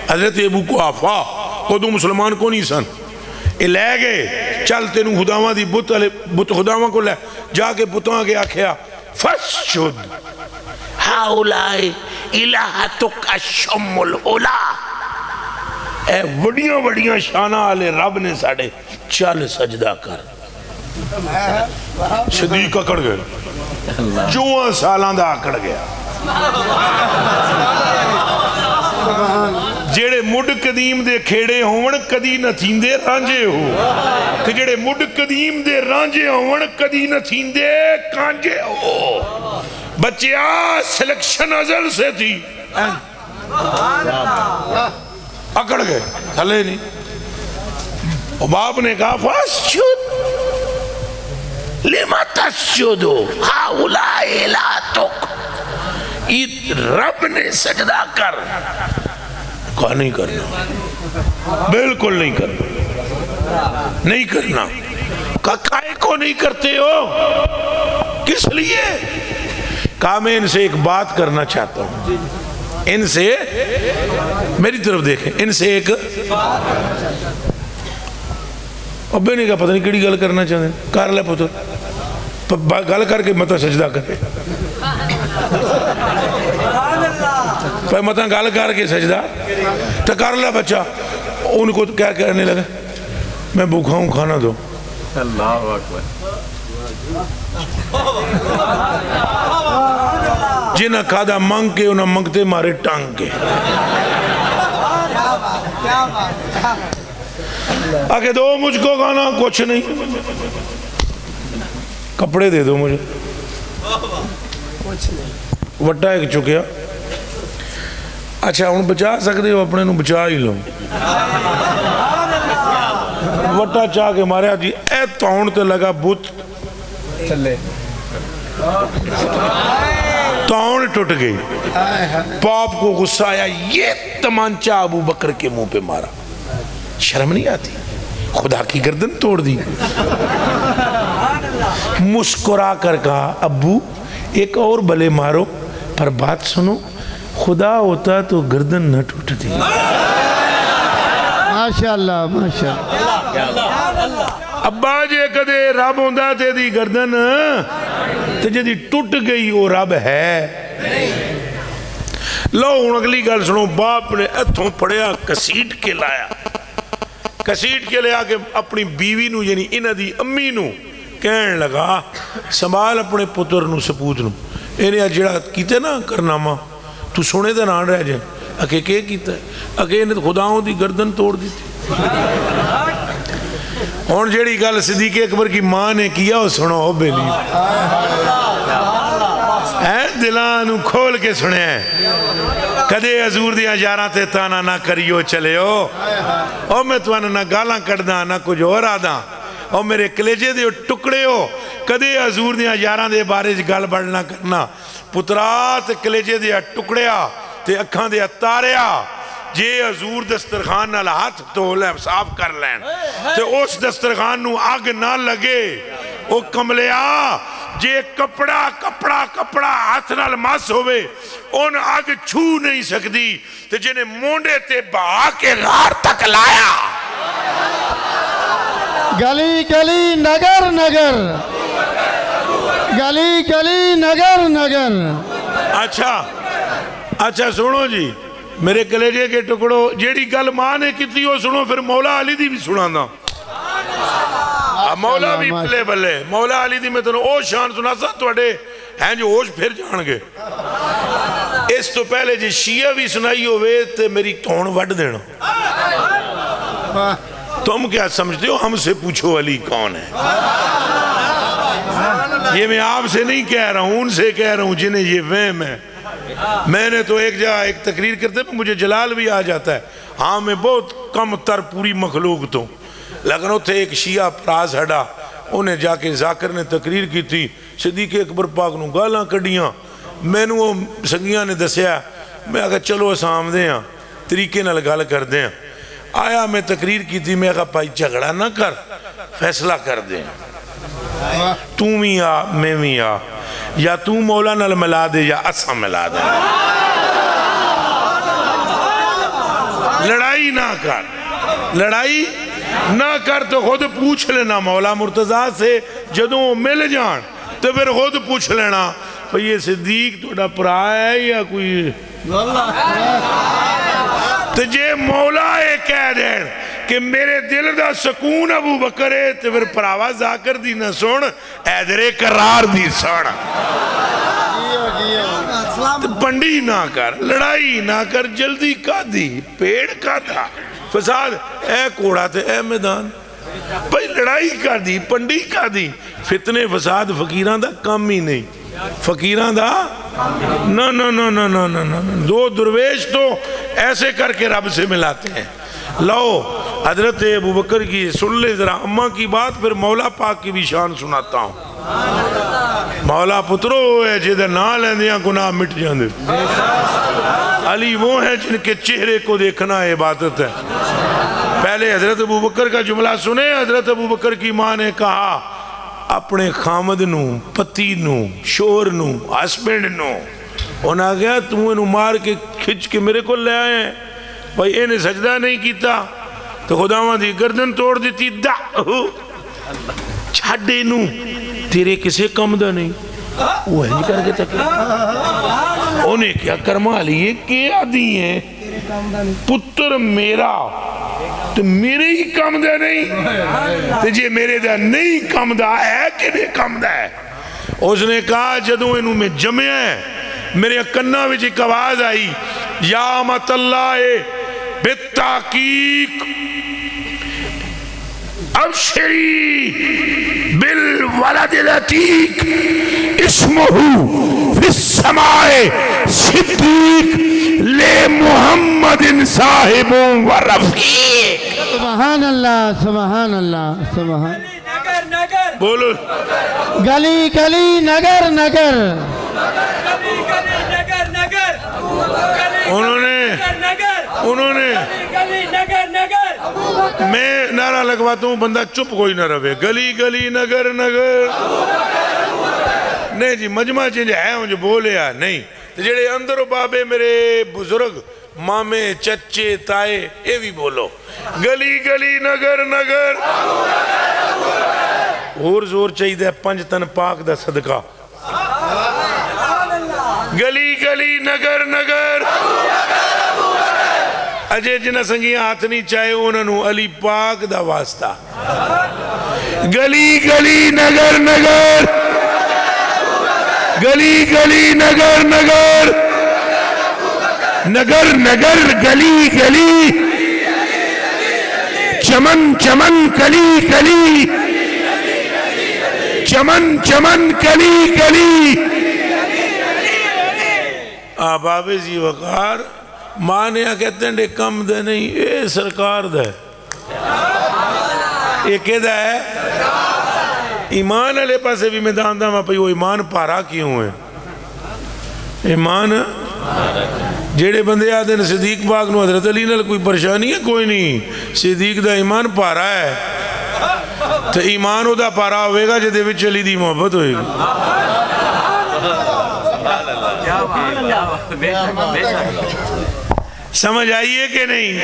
C: حضرت ابو قحافہ، خودو مسلمان کو نہیں سن، یہ لے گئے چل تینوں خداواں دی بت خداواں کو لے جا کے بتاں کے آکھیا فسجد ہاؤلائی الہتک الشم العلا اے وڑیاں وڑیاں شانہ آلے رب نے ساڑے چل سجدہ کر صدیق اکڑ گئے جوان سالان دا اکڑ گیا جیڑے مڈ قدیم دے کھیڑے ہون کدی نہ تھیندے رانجے ہو کہ جیڑے مڈ قدیم دے رانجے ہون کدی نہ تھیندے کانجے ہو بچیا سلیکشن ازل سے تھی اکڑ گئے تھلے نہیں اور باپ نے کہا فاسجد لما تسجدو ہاؤلائی الہتک رب نے سجدہ کر کہا نہیں کرنا بالکل نہیں کرنا نہیں کرنا کائے کو نہیں کرتے ہو کس لیے کہا میں ان سے ایک بات کرنا چاہتا ہوں ان سے میری طرف دیکھیں ان سے ایک ابے نے کہا پتہ نہیں کیڑی گل کرنا چاہتے ہیں کر لے پتر گل کر کے متا سجدہ کرے پہ متا گل کر کے سجدہ تو کر لے بچہ ان کو کیا کرنے لگا میں بھوکا ہوں کھانا دو اللہ اکبر جنہ کھادا منگ کے انہاں منگتے مارے ٹانگ کے آگے دو مجھ کو کھانا کچھ نہیں کپڑے دے دو مجھے وٹا ایک چکیا اچھا ہوں بچا سکتے ہو اپنے نو بچا ہی لو وٹا چاہ کے مارے جی اے تاؤن تے لگا بوت چلے تاؤن ٹوٹ گئی پاپ کو غصہ آیا یہ تمانچہ ابو بکر کے منہ پہ مارا شرم نہیں آتی خدا کی گردن توڑ دی مسکرا کر کہا ابو ایک اور بلے مارو پر بات سنو خدا ہوتا تو گردن نہ ٹوٹتی
D: ماشاءاللہ ماشاءاللہ
C: ابا جے کدے رب ہوندہ تے دی گردن تے جے دی ٹوٹ گئی وہ رب ہے لو ہون اگلی گل سنو باپ نے اتھوں پڑیا کسیٹ کے لایا کسیٹ کے لیا کہ اپنی بیوی نو یعنی انہ دی امی نو کہن لگا سنبھال اپنے پتر نو سپوت نو انہیں جڑا کیتے نا کرنامہ تو سنے دے نان رہ جائیں اکے کیا کیتا ہے اکے انہیں خداؤں دی گردن توڑ دی تھی اور جڑی گل صدیق اکبر کی ماں نے کیا وہ سنو ہو بیلی دلانو کھول کے سنے ہیں کدے حضور دیا جاراں تے تانا نہ کریو چلے ہو اور میں تو نہ گالاں کرداں نہ کچھ اور آداں اور میرے کلیجے دے ٹکڑے ہو کدے حضور دیا جاراں دے بارے گل بڑھنا کرنا پترات کلیجے دے ٹکڑیا تے اکھاں دے تاریا جے حضور دسترخان نال ہاتھ تو لے صاف کر لین تے اس دسترخان نو آگ نہ لگے او کملیا جے کپڑا کپڑا کپڑا ہاتھ نال ماس ہوئے ان آگ چھو نہیں سکتی تے جنہیں مونڈے تے بہا کے غار تک لایا
D: گلی گلی نگر نگر گلی گلی نگر نگر
C: اچھا سنو جی میرے کلیجے کے ٹکڑوں جیڑی گل ماں نے کیتی ہو سنو پھر مولا علی دی بھی سنانا مولا بھی بلے بلے مولا علی دی میں تنہوں او شان سنا سا توڑے ہیں جو ہوش پھر جان گے اس تو پہلے جی شیعہ بھی سنائی ہوئے تے میری تون وڈ دینا تم کیا سمجھتے ہو ہم سے پوچھو علی کون ہے یہ میں آپ سے نہیں کہہ رہا ہوں ان سے کہہ رہا ہوں جنہیں یہ وہم ہے میں نے تو ایک جگہ ایک تقریر کرتے ہیں مجھے جلال بھی آ جاتا ہے ہاں میں بہت کم تر پوری مخلوق تو لیکن اتھے ایک شیعہ پراز ہڈا انہیں جا کے ذاکر نے تقریر کی تھی صدیق اکبر پاک نو گالاں کڑیاں میں نو وہ سنگیاں نے دسیا میں اگر چلو سام دے ہیں طریقے نال گال کر دیں آیا میں تقریر کی تھی میں کہا پائی جھگڑا نہ کر فیصلہ کر دیں تُو بھی آ میں بھی آ یا تو مولا نال ملا دے یا اسا ملا دے لڑائی نہ کر لڑائی نہ کر تو خود پوچھ لینا مولا مرتضیٰ سے، جدوں مل جان تو پھر خود پوچھ لینا بھئی یہ صدیق توڑا پرا ہے یا کوئی تو جے مولا یہ کہہ دین کہ میرے دل دا سکون ابو بکر ہے تو پھر پراوا ذاکر دی نہ سن ایدرے قرار دی سن پنڈی نہ کر، لڑائی نہ کر، جلدی کا دی پیڑ کا تھا فساد اے کوڑا تے اے میدان بھئی لڑائی کا دی پنڈی کا دی فتنے فساد فقیران دا کم ہی نہیں فقیران دا نا نا نا نا نا نا دو درویش تو ایسے کر کے رب سے ملاتے ہیں لو حضرت ابو بکر کی سن لے ذرا اماں کی بات پھر مولا پاک کی بھی شان سناتا ہوں مولا پترو ہے جدہ نہ لیندیاں گناہ مٹ جاندے علی وہ ہے جن کے چہرے کو دیکھنا عبادت ہے پہلے حضرت ابو بکر کا جملہ سنے حضرت ابو بکر کی ماں نے کہا اپنے خامد نو پتی نو شور نو ہسبینڈ نو انہاں گیا تم انہوں مار کے کھچ کے میرے کو لے آئے ہیں بھائی انہیں سجدہ نہیں کیتا تو خداوند دی گردن توڑ دیتی دعہو چھاڑے نو تیرے کسے کم دا نہیں وہ ہے نہیں کر کے تک انہیں کیا کرما لیے کیا دی ہیں پتر میرا تو میرے ہی کم دا نہیں تو جے میرے دا نہیں کم دا ہے کہ نہیں کم دا ہے اس نے کہا جدوں انہوں میں جمع ہے میرے کنہ وچ ایک آواز آئی یا امت اللہ بالتحقیق ابشری بالولد العتیق اسمہ فی السماء صدیق لے محمد صاحب و رفیق
D: سبحان اللہ سبحان اللہ سبحان
C: بولو
D: گلی گلی نگر نگر
C: انہوں نے میں نعرہ لگواتا ہوں بندہ چپ کوئی نہ رہے گلی گلی نگر نگر نہیں جی مجمع چینج ہے مجھے بولے یا نہیں جڑے اندر و بابے میرے بزرگ مامے چچے تائے یہ بھی بولو گلی گلی نگر نگر اور زور چاہی دے پنج تن پاک دا صدقہ گلی گلی نگر نگر اجے جنہ سنگیاں ہاتھ نہیں چاہے انہوں علی پاک دا واسطہ گلی گلی نگر نگر گلی گلی نگر نگر نگر نگر گلی گلی چمن چمن کلی کلی چمن چمن کلی کلی آباب زی وقار مانے کہتے ہیں کم دے نہیں اے سرکار دے یہ کہتا ہے ایمان علیہ پاسے بھی میں داندہ میں پہی وہ ایمان پارا کیوں ہے ایمان جیڑے بندے آدھے ہیں صدیق پاک نو حضرت علی نال کوئی پریشانی ہے کوئی نہیں صدیق دا ایمان پارا ہے تو ایمان ہو دا پارا ہوئے گا جدے وچ علی دی محبت ہوئے گی سمجھ آئیے کہ نہیں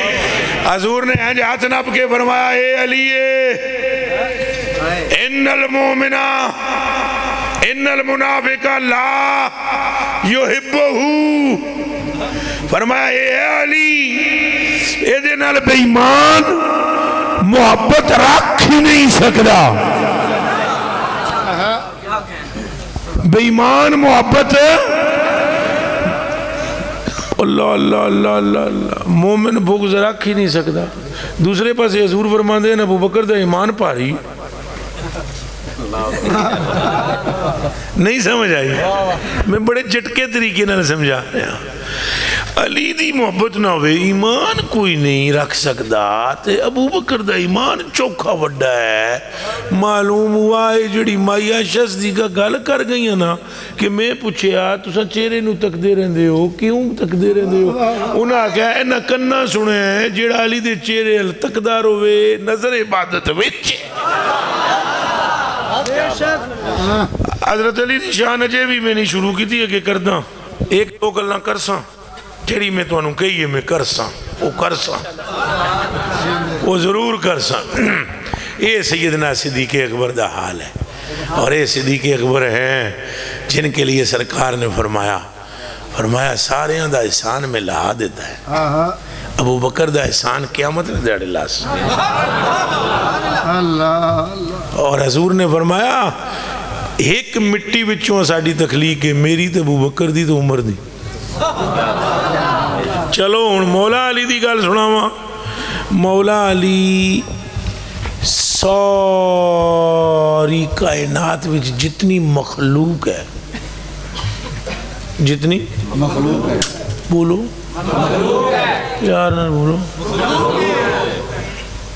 C: حضور نے ہاتھ نپ کے فرمایا اے علی ان المومنہ ان المنافقہ لا یحبہو فرمایا اے علی اے دے نال بے ایمان محبت رکھ ہی نہیں سکتا بے ایمان محبت اللہ اللہ اللہ اللہ اللہ مومن بغض رکھ ہی نہیں سکتا دوسرے پاس حضور فرماندے ہیں ابو بکر دا ایمان پاری نہیں سمجھ آئی میں بڑے جٹکے طریقے نہ سمجھا رہا علی دی محبت نہ ہوئے ایمان کوئی نہیں رکھ سکتا تے ابو بکر دا ایمان چوکھا وڈا ہے معلوم ہوا ہے جڑی مائیہ شخص دی کا گل کر گئی نا کہ میں پوچھیا تسا چہرے نو تک دے رہن دے ہو کیوں تک دے رہن دے ہو انہاں کہا ہے نا کنہ سنے ہیں جڑا علی دے چہرے تقدار ہوئے نظر عبادت وچ حضرت علی دی شان اجے بھی میں نہیں شروع کی تھی کہ کرداں ایک دو گلنا کرساں جڑی میں تو انہوں کہیے میں کرساں وہ کر سا وہ ضرور کر سا یہ سیدنا صدیق اکبر دا حال ہے اور یہ صدیق اکبر ہیں جن کے لیے سرکار نے فرمایا سارے دا احسان میں لہا دیتا ہے ابو بکر دا احسان قیامت نے دیڑ اللہ سے اور حضور نے فرمایا ایک مٹی بچوں ساڑی تخلیق ہے میری تے ابو بکر دی تو عمر دی چلو ان مولا علی دی گل سنا ماں مولا علی ساری کائنات وچ جتنی مخلوق ہے جتنی مخلوق ہے بولو یار نہ بولو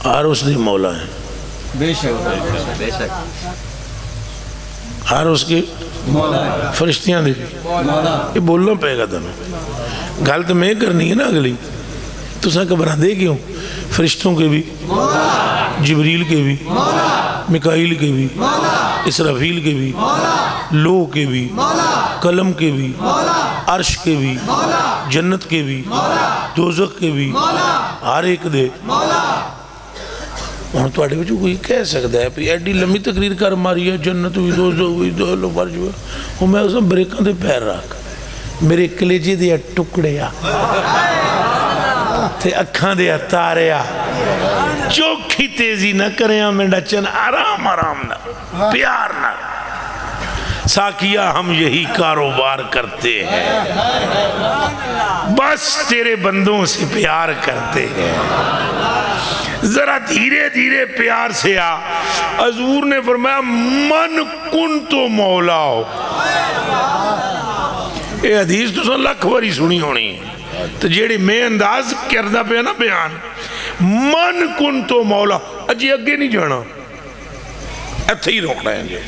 C: ہر اس دی مولا ہے
E: بے شک
C: ہر اس کی فرشتیاں دی یہ بولنا پہے گا تمہیں گل تو میں کرنی ہے نا اگلی تو ساں گھبران دے کیوں فرشتوں کے بھی جبریل کے بھی مکائیل کے بھی اسرافیل کے بھی لو کے بھی قلم کے بھی عرش کے بھی جنت کے بھی دوزخ کے بھی ہر ایک دے ہوں تواڈے وچوں کوئی کہہ سکتا ہے بھی ایڈی لمبی تقریر کر ماری ہے جنت ہوئی دوزخ ہوئی دو فرش ہوئی ہوں میں اس بریکاں دے پیر رکھ میرے کلیجے دے ٹکڑے تے اکھاں دے تارے چوکھی تیزی نہ کریں میں ڈچن آرام نہ پیار نہ ساکیہ ہم یہی کاروبار کرتے ہیں بس تیرے بندوں سے پیار کرتے ہیں ذرا دھیرے دھیرے پیار سے آ حضور نے فرمایا من کن تو مولا ہو یہ حدیث تو سن لکھ باری سنی ہونی ہے تو جیڑی میں انداز کردہ پہ نا بیان من کن تو مولا اجی اگے نہیں جانا ایتھے ہی روک رہے ہیں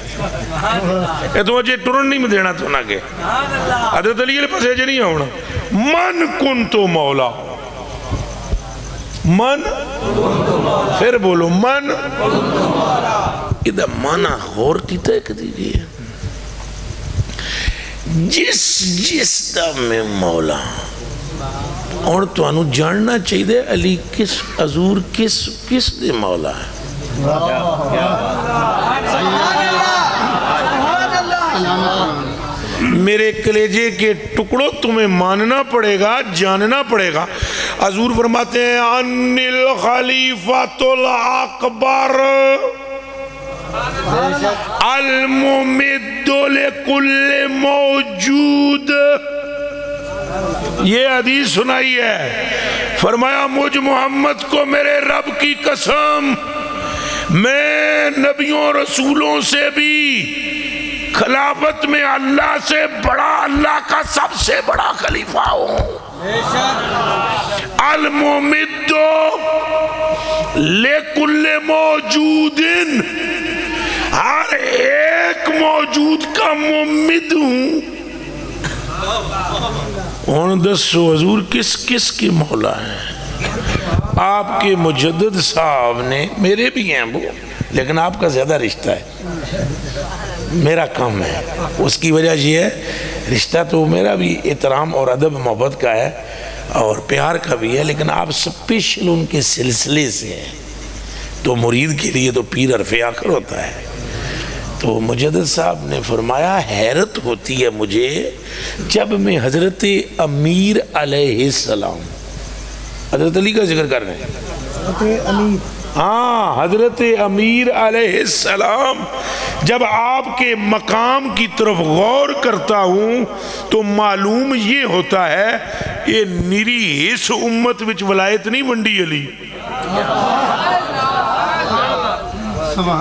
C: یہ تو اجی ٹرن نہیں میں دینا تو نہ کہ حضرت علی علیہ پاس اجی نہیں ہونا من کن تو مولا من پھر بولو من ادھا مانا غور کیتا ہے کدی گئے جس دا میں مولا اور تو انہوں جاننا چاہیے دے علی کس حضور کس دے مولا ہے میرے کلیجے کے ٹکڑوں تمہیں ماننا پڑے گا جاننا پڑے گا حضور فرماتے ہیں ان الخلیفۃ الاکبر الممد لکل موجود یہ حدیث سنائی ہے فرمایا مجھ محمد کو میرے رب کی قسم میں نبیوں رسولوں سے بھی خلافت میں اللہ سے بڑا اللہ کا سب سے بڑا خلیفہ ہوں الممد لکل موجود ہر ایک موجود کا ممد ہوں اور دسو حضور کس کی مولا ہیں آپ کے مجدد صاحب نے میرے بھی ہیں وہ لیکن آپ کا زیادہ رشتہ ہے میرا کم ہے اس کی وجہ یہ ہے رشتہ تو میرا بھی احترام اور ادب محبت کا ہے اور پیار کا بھی ہے لیکن آپ سپیشل ان کے سلسلے سے ہیں تو مرید کے لیے تو پیر عرف آخر ہوتا ہے تو مجدد صاحب نے فرمایا حیرت ہوتی ہے مجھے جب میں حضرت امیر علیہ السلام حضرت علی کا ذکر کر رہے ہیں ہاں حضرت امیر علیہ السلام جب آپ کے مقام کی طرف غور کرتا ہوں تو معلوم یہ ہوتا ہے یہ نری اس امت وچ ولایت نہیں ونڈی علی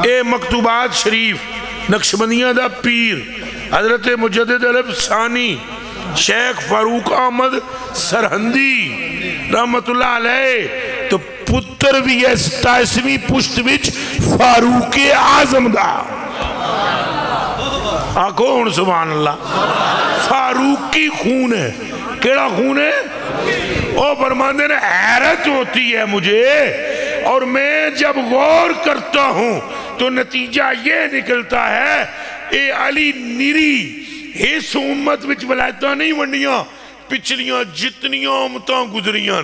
C: اے مکتوبات شریف نقشبندیاں دا پیر حضرت مجدد علب ثانی شیخ فاروق احمد سرہندی رحمت اللہ علیہ تو پتر بھی ہے 27ویں پشت وچ فاروق اعظم دا آکھو ہن سبحان اللہ فاروق کی خون ہے کیڑا خون ہے او فرماندے نے حیرت ہوتی ہے مجھے اور میں جب غور کرتا ہوں تو نتیجہ یہ نکلتا ہے اے علی نری اس امت وچ ولایتاں نہیں ونڈیاں پچھلیاں جتنیاں امتاں گزریاں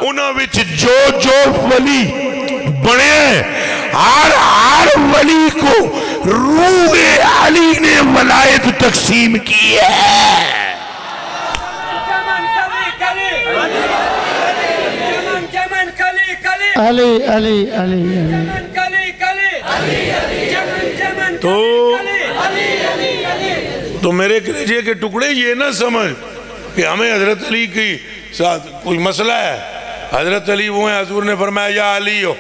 C: انہاں وچ جو جو ولی بنے ہر ولی کو روح علی نے ولایت تقسیم کی ہے.
D: علی علی علی
C: تو میرے کلیجے کے ٹکڑے یہ نہ سمجھ کہ ہمیں حضرت علی کی ساتھ کوئی مسئلہ ہے. حضرت علی وہ ہیں، حضور نے فرمایا یا علی ہو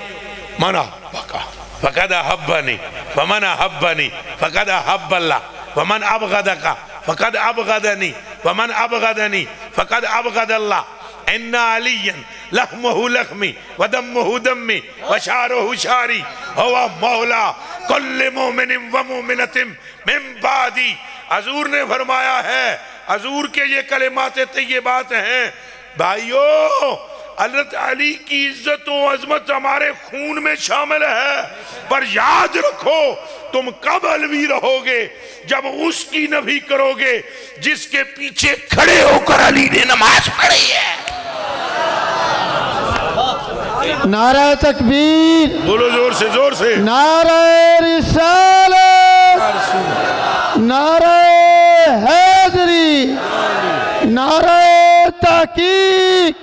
C: من احبک فقد احبنی ومن احبنی فقد احب اللہ ومن ابغضک فقد ابغضنی ومن ابغضنی فقد ابغض اللہ. ان علی لحمہ لحمی ودمہ دمی وشارہ شاری ہوا مولا کل مومن و مومنت من بعدی. حضور نے فرمایا ہے، حضور کے یہ کلمات طیبات ہیں بھائیو، حضرت علی کی عزت و عظمت ہمارے خون میں شامل ہے، پر یاد رکھو تم کب علوی رہو گے؟ جب اس کی نبی کرو گے جس کے پیچھے کھڑے ہو کر علی نے نماز پڑھی ہے.
D: نعرہ تکبیر،
C: بولو زور سے
D: نعرہ رسالت، نعرہ حیدری، نعرہ تحقیق،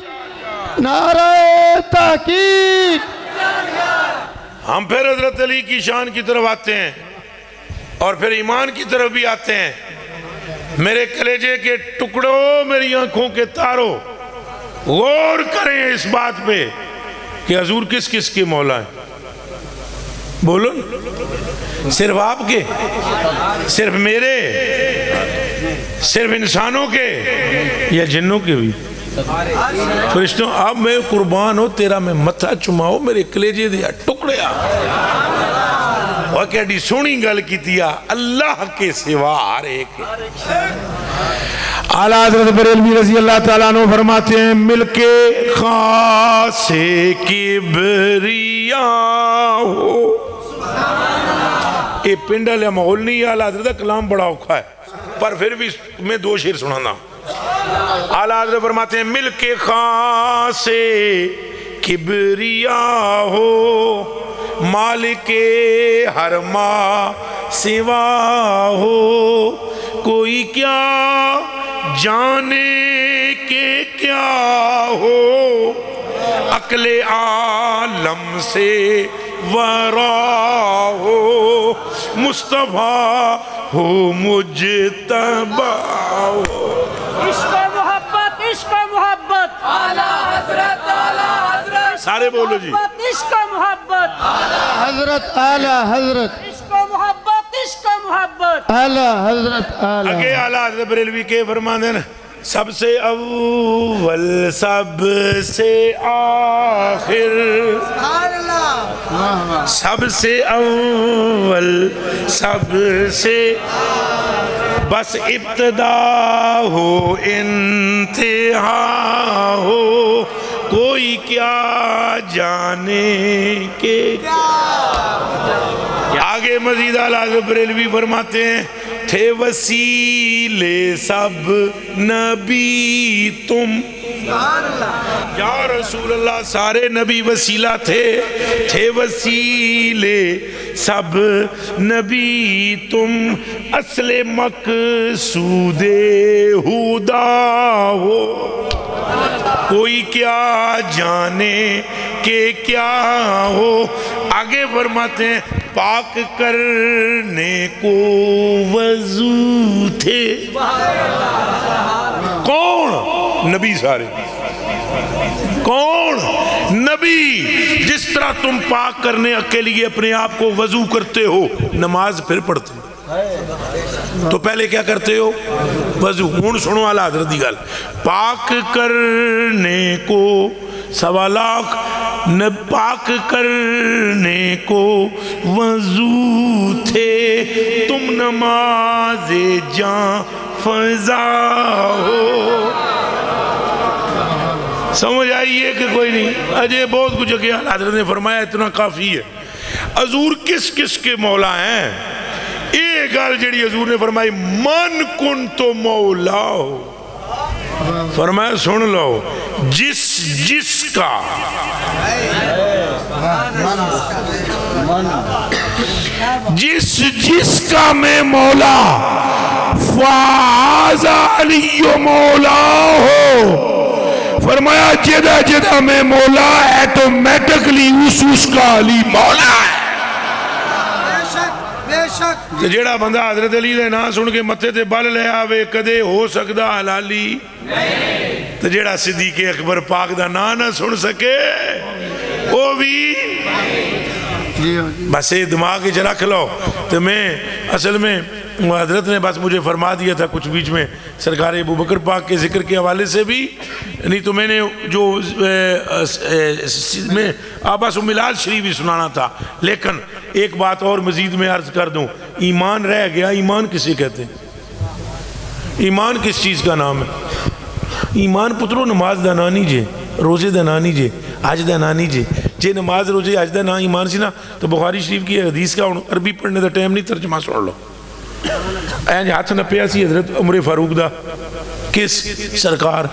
D: نعرہ تحقیق.
C: ہم پھر حضرت علی کی شان کی طرف آتے ہیں اور پھر ایمان کی طرف بھی آتے ہیں. میرے کلیجے کے ٹکڑوں، میری آنکھوں کے تاروں، غور کریں اس بات پہ کہ حضور کس کس کے مولا ہیں. بولو، صرف آپ کے، صرف میرے، صرف انسانوں کے یا جنوں کے بھی؟ فرشتوں اب میں قربان ہو تیرا میں متھا چماؤ میرے کلیجے دیا ٹکڑیا. اور کہڑی سونی گل کی دیا اللہ کے سوا ہر ایک. اعلیٰ حضرت بریلوی رضی اللہ تعالیٰ عنہ فرماتے ہیں مل کے خاص کبریا ہو. یہ پنڈا لیا ماحول نہیں ہے. اعلیٰ حضرت کلام بڑا اوکھا ہے پر پھر بھی میں دو شعر سنانا. اعلیٰ حضرت فرماتے ہیں مل کے خاص کبریا ہو، مالک ہر ما سوا ہو، کوئی کیا جانے کے کیا ہو، عقل عالم سے ورا ہو، مصطفیٰ ہو مجتبہ ہو.
B: عشق و محبت، عشق و محبت، اعلیٰ حضرت، اعلیٰ حضرت.
C: سارے بولو جی.
B: عشق و محبت،
D: حضرت اعلیٰ حضرت،
B: عشق و محبت، عشق و محبت.
D: اعلیٰ حضرت
C: اگے
D: اعلیٰ.
C: اعلیٰ حضرت بریلوی کے فرماندے نا سب سے اول سب سے آخر، سب سے اول سب سے بس ابتدا ہو انتہا ہو، کوئی کیا جانے کے. آگے مزید اعلیٰ حضرت بریلوی فرماتے ہیں تھے وسیلے سب نبی تم. یا رسول اللہ سارے نبی وسیلہ تھے وسیلے سب نبی تم، اصل مقصود ہدا ہو، کوئی کیا جانے کہ کیا ہو. آگے فرماتے ہیں پاک کرنے کو وضو تھے. کون؟ نبی سارے. کون؟ نبی. جس طرح تم پاک کرنے کے لیے اپنے آپ کو وضو کرتے ہو، نماز پھر پڑھتے ہو، تو پہلے کیا کرتے ہو؟ وضو. ہون سنو اعلیٰ حضرت دی گل. پاک کرنے کو سوا لاکھ پاک کرنے کو وضو تھے، تم نماز جاں فضا ہو. سمجھ آئیے کہ کوئی نہیں؟ اجے بہت کچھ کیا. حضرت نے فرمایا اتنا کافی ہے. حضور کس کس کے مولا ہیں؟ ایک گل جڑی حضور نے فرمائی من کن تو مولا ہو. فرمایا سن لو جس کا جس کا میں مولا فاذا علی مولا ہو، فرمایا جدہ جدہ میں مولا ایٹومیٹکلی اس کا علی مولا ہے۔ جیڑا بندہ حضرت علی دے نا سن کے متھے تے بل لے آوے کدے ہو سکدا حلالی تو جیڑا صدیق اکبر پاک دا نا نہ سن سکے وہ بھی بس دماغ ہی رکھ لو۔ تو میں اصل میں حضرت نے بس مجھے فرما دیا تھا کچھ بیچ میں سرکار ابوبکر پاک کے ذکر کے حوالے سے بھی، نہیں تو میں نے جو میں آباس و ملاد شریف بھی سنانا تھا۔ لیکن ایک بات اور مزید میں عرض کر دوں، ایمان رہ گیا۔ ایمان کسے کہتے ہیں؟ ایمان کس چیز کا نام ہے؟ ایمان پترو نماز دا نانی جے، روزے دا نانی جے، حج دا نانی جے۔ جے نماز روزے حج دا نا ایمان سی نا تو بخاری شریف کی حدیث کا عربی پڑھنے دا ٹائم نہیں، ترجمہ سن لو۔ اینج ہاتھ نپیا سی حضرت عمر فاروق دا، کس سرکار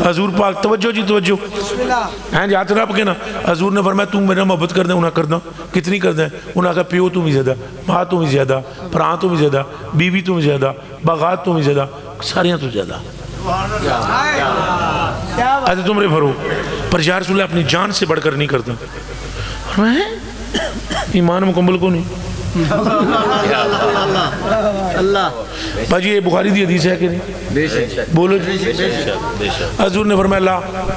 C: حضور پاک، توجہ جی توجہ، اینج ہاتھ نپ کے نا حضور نے فرمایا تو میرا محبت کر دیں، انہاں کر دیں، کتنی کر دیں؟ انہاں کہا پیو تو بھی زیادہ، ماں تو بھی زیادہ، پران تو بھی زیادہ، بیوی تو بھی زیادہ، باغات تو بھی زیادہ، ساریاں تو زیادہ۔ حضرت عمر فاروق پر یا رسول اللہ اپنی جان سے بڑھ کر نہیں کرتا۔ ایمان مکمل کو نہیں۔ باجی یہ بخاری دی حدیث ہے کہ نہیں؟ بولو جی۔ حضور نے فرمایا لا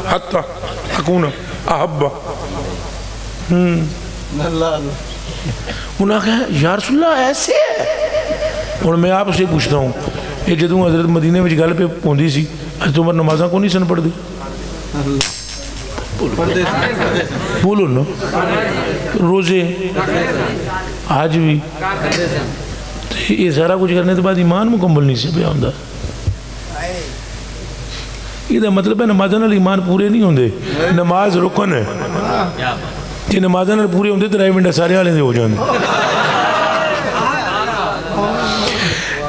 C: حتی اکون احب، انہاں کہا یا رسول اللہ ایسے ہے؟ اور میں آپ سے پوچھتا ہوں، یہ جدوں حضرت مدینے میں گل پہ پوندی سی حضرت عمر نمازاں کو نہیں سن پڑھ دی؟ بولو نا، روزے حج بھی، یہ سارا کچھ کرنے کے بعد ایمان مکمل نہیں سے پہ آندا۔ یہ مطلب ہے نمازاں نال ایمان پورے نہیں ہوندے، نماز رکن ہے۔ جی نمازاں نال پورے ہوندے تو رائے منڈا سارے والے دے ہو جاندے۔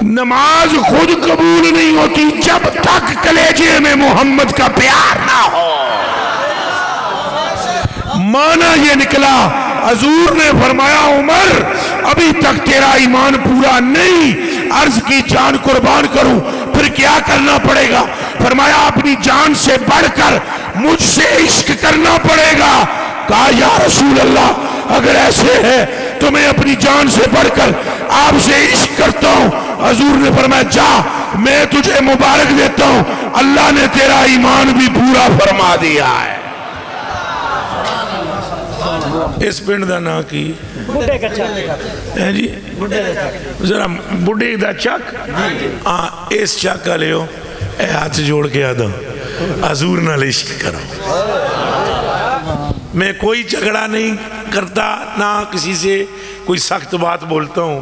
C: نماز خود قبول نہیں ہوتی جب تک کلیجے میں محمد کا پیار نہ ہو۔ معنی یہ نکلا، حضور نے فرمایا عمر ابھی تک تیرا ایمان پورا نہیں، عرض کی جان قربان کروں پھر کیا کرنا پڑے گا؟ فرمایا اپنی جان سے بڑھ کر مجھ سے عشق کرنا پڑے گا۔ کہا یا رسول اللہ اگر ایسے ہے تو میں اپنی جان سے بڑھ کر آپ سے عشق کرتا ہوں۔ حضور نے فرمایا جا میں تجھے مبارک دیتا ہوں، اللہ نے تیرا ایمان بھی پورا فرما دیا ہے۔ اس پنڈ دا نا کی
B: بڑھے کا چک
C: ہے جی، ذرا بڑھے دا چک، اس چک کا لیو، اے ہاتھ جوڑ کے آدھا حضور نہ عشق کرو۔ میں کوئی جھگڑا نہیں کرتا، نہ کسی سے کوئی سخت بات بولتا ہوں،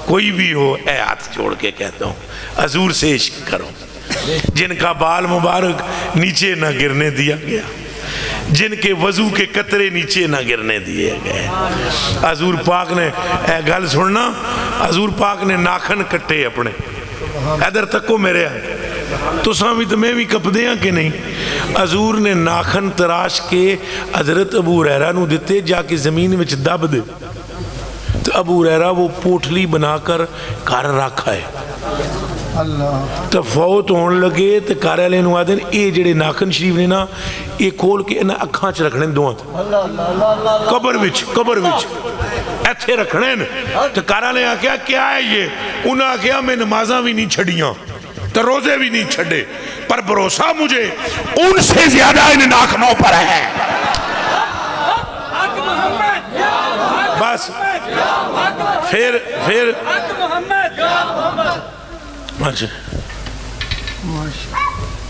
C: کوئی بھی ہو اے ہاتھ جوڑ کے کہتا ہوں حضور سے عشق کرو۔ جن کا بال مبارک نیچے نہ گرنے دیا گیا، جن کے وضو کے قطرے نیچے نہ گرنے دیے گئے، حضور پاک نے اے گل سننا، حضور پاک نے ناخن کٹے اپنے، ادھر تکو میرے تو سامی تو میں بھی کپ دیا کہ نہیں، حضور نے ناخن تراش کے حضرت ابو ہریرہ نو دیتے جا کے زمین میں دب دے، تو ابو ہریرہ وہ پوٹھلی بنا کر گھر رکھا ہے۔ تو فوت ہون لگے تو کار والے نو آدھے اے جڑے ناخن شریف نے نا یہ کھول کے انہاں اکھاں چ رکھنے دواں قبر وچ ایتھے رکھنے، تو کار والے آکھیا کیا ہے یہ؟ انہاں آکھیا میں نمازاں بھی نہیں چھڑیاں تو روزے بھی نہیں چھڑے، پر بھروسہ مجھے ان سے زیادہ ان ناخنوں پر ہے۔ بس پھر اچھا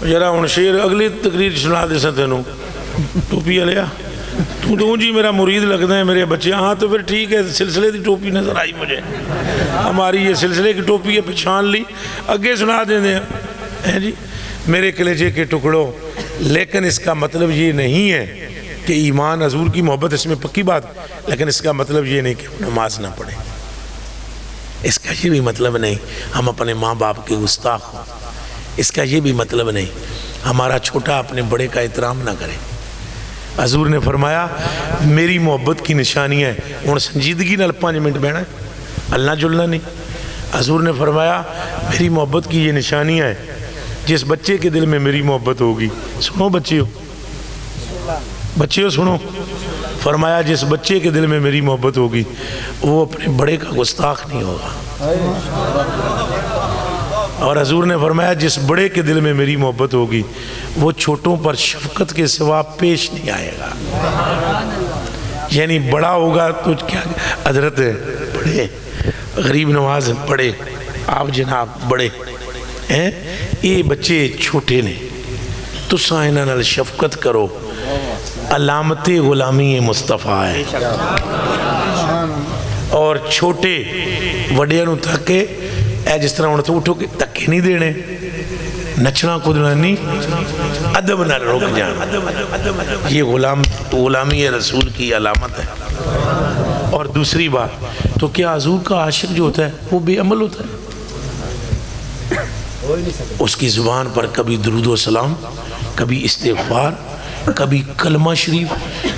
C: یرا ہن شیر اگلی تقریر سنا دے سا تینوں، ٹوپی لیا تو جی میرا مرید لگتا ہے میرے بچے، ہاں تو پھر ٹھیک ہے، سلسلے دی ٹوپی نظر آئی مجھے، ہماری یہ سلسلے کی ٹوپی ہے، پہچان لی، اگے سنا دیں دیں جی میرے کلیجے کے ٹکڑوں۔ لیکن اس کا مطلب یہ نہیں ہے کہ ایمان حضور کی محبت اس میں پکی بات، لیکن اس کا مطلب یہ نہیں کہ نماز نہ پڑھیں، اس کا یہ بھی مطلب نہیں ہم اپنے ماں باپ کے گستاخ ہوں، اس کا یہ بھی مطلب نہیں ہمارا چھوٹا اپنے بڑے کا احترام نہ کرے. حضور نے فرمایا میری محبت کی نشانی ہے. ہوں سنجیدگی نال 5 منٹ بہنا ہے, ہلنا جلنا نہیں. حضور نے فرمایا میری محبت کی یہ نشانی ہے, جس بچے کے دل میں میری محبت ہوگی, سنو بچیوں سنو, فرمایا جس بچے کے دل میں میری محبت ہوگی وہ اپنے بڑے کا گستاخ نہیں ہوگا. اور حضور نے فرمایا جس بڑے کے دل میں میری محبت ہوگی وہ چھوٹوں پر شفقت کے سوا پیش نہیں آئے گا. یعنی بڑا ہوگا تو کیا حضرت ہے بڑے, غریب نواز بڑے, آپ جناب بڑے ہیں, یہ بچے چھوٹے نے, تو سائنہ نال شفقت کرو. علامت غلامی مصطفیٰ ہے. اور چھوٹے وڈیاں نو تکے اے جس طرح تو اٹھو کے تکے نہیں دینے, نچنا کودنا نہیں, ادب نہ رک جانا. یہ غلامی رسول کی علامت ہے. اور دوسری بات تو کیا حضور کا عاشق جو ہوتا ہے وہ بے عمل ہوتا ہے؟ اس کی زبان پر کبھی درود و سلام, کبھی استغفار, کبھی کلمہ شریف,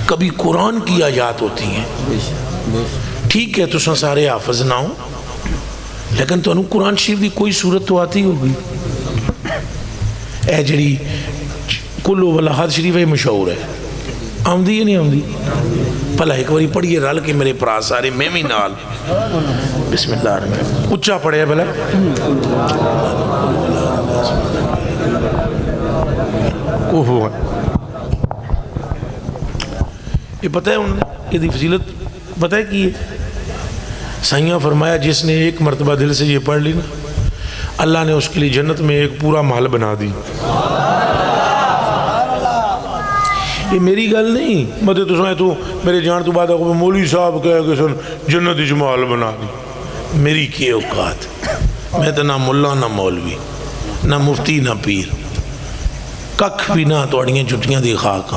C: کبھی قرآن کی آیات ہوتی ہیں. ٹھیک ہے تو سارے حافظ نہ ہوں, لیکن تو انہوں قرآن شریف کی کوئی صورت تو آتی ہوگی. اے جڑی کلو والاحد شریف ہے مشہور ہے, آمدی ہے نہیں آمدی؟ پہلا ایک باری پڑھیے رل کے میرے پرا سارے, میں بھی نال. بسم اللہ الرحمن الرحیم, اچھا پڑھے بھلا. یہ پتہ ہے انہوں نے یہ فضیلت پتہ ہے کی ہے؟ سائیاں فرمایا جس نے ایک مرتبہ دل سے یہ پڑھ لی نا, اللہ نے اس کے لیے جنت میں ایک پورا محل بنا دی. یہ میری گل نہیں, مطلب تو سنائے تو میرے جان تو بعد مولوی صاحب کہے کہ سن جنت محل بنا دی. میری کی اوقات, میں تو نہ ملا نہ مولوی نہ مفتی نہ پیر, ککھ بھی نہ توڑیاں چھٹیاں دی خاک.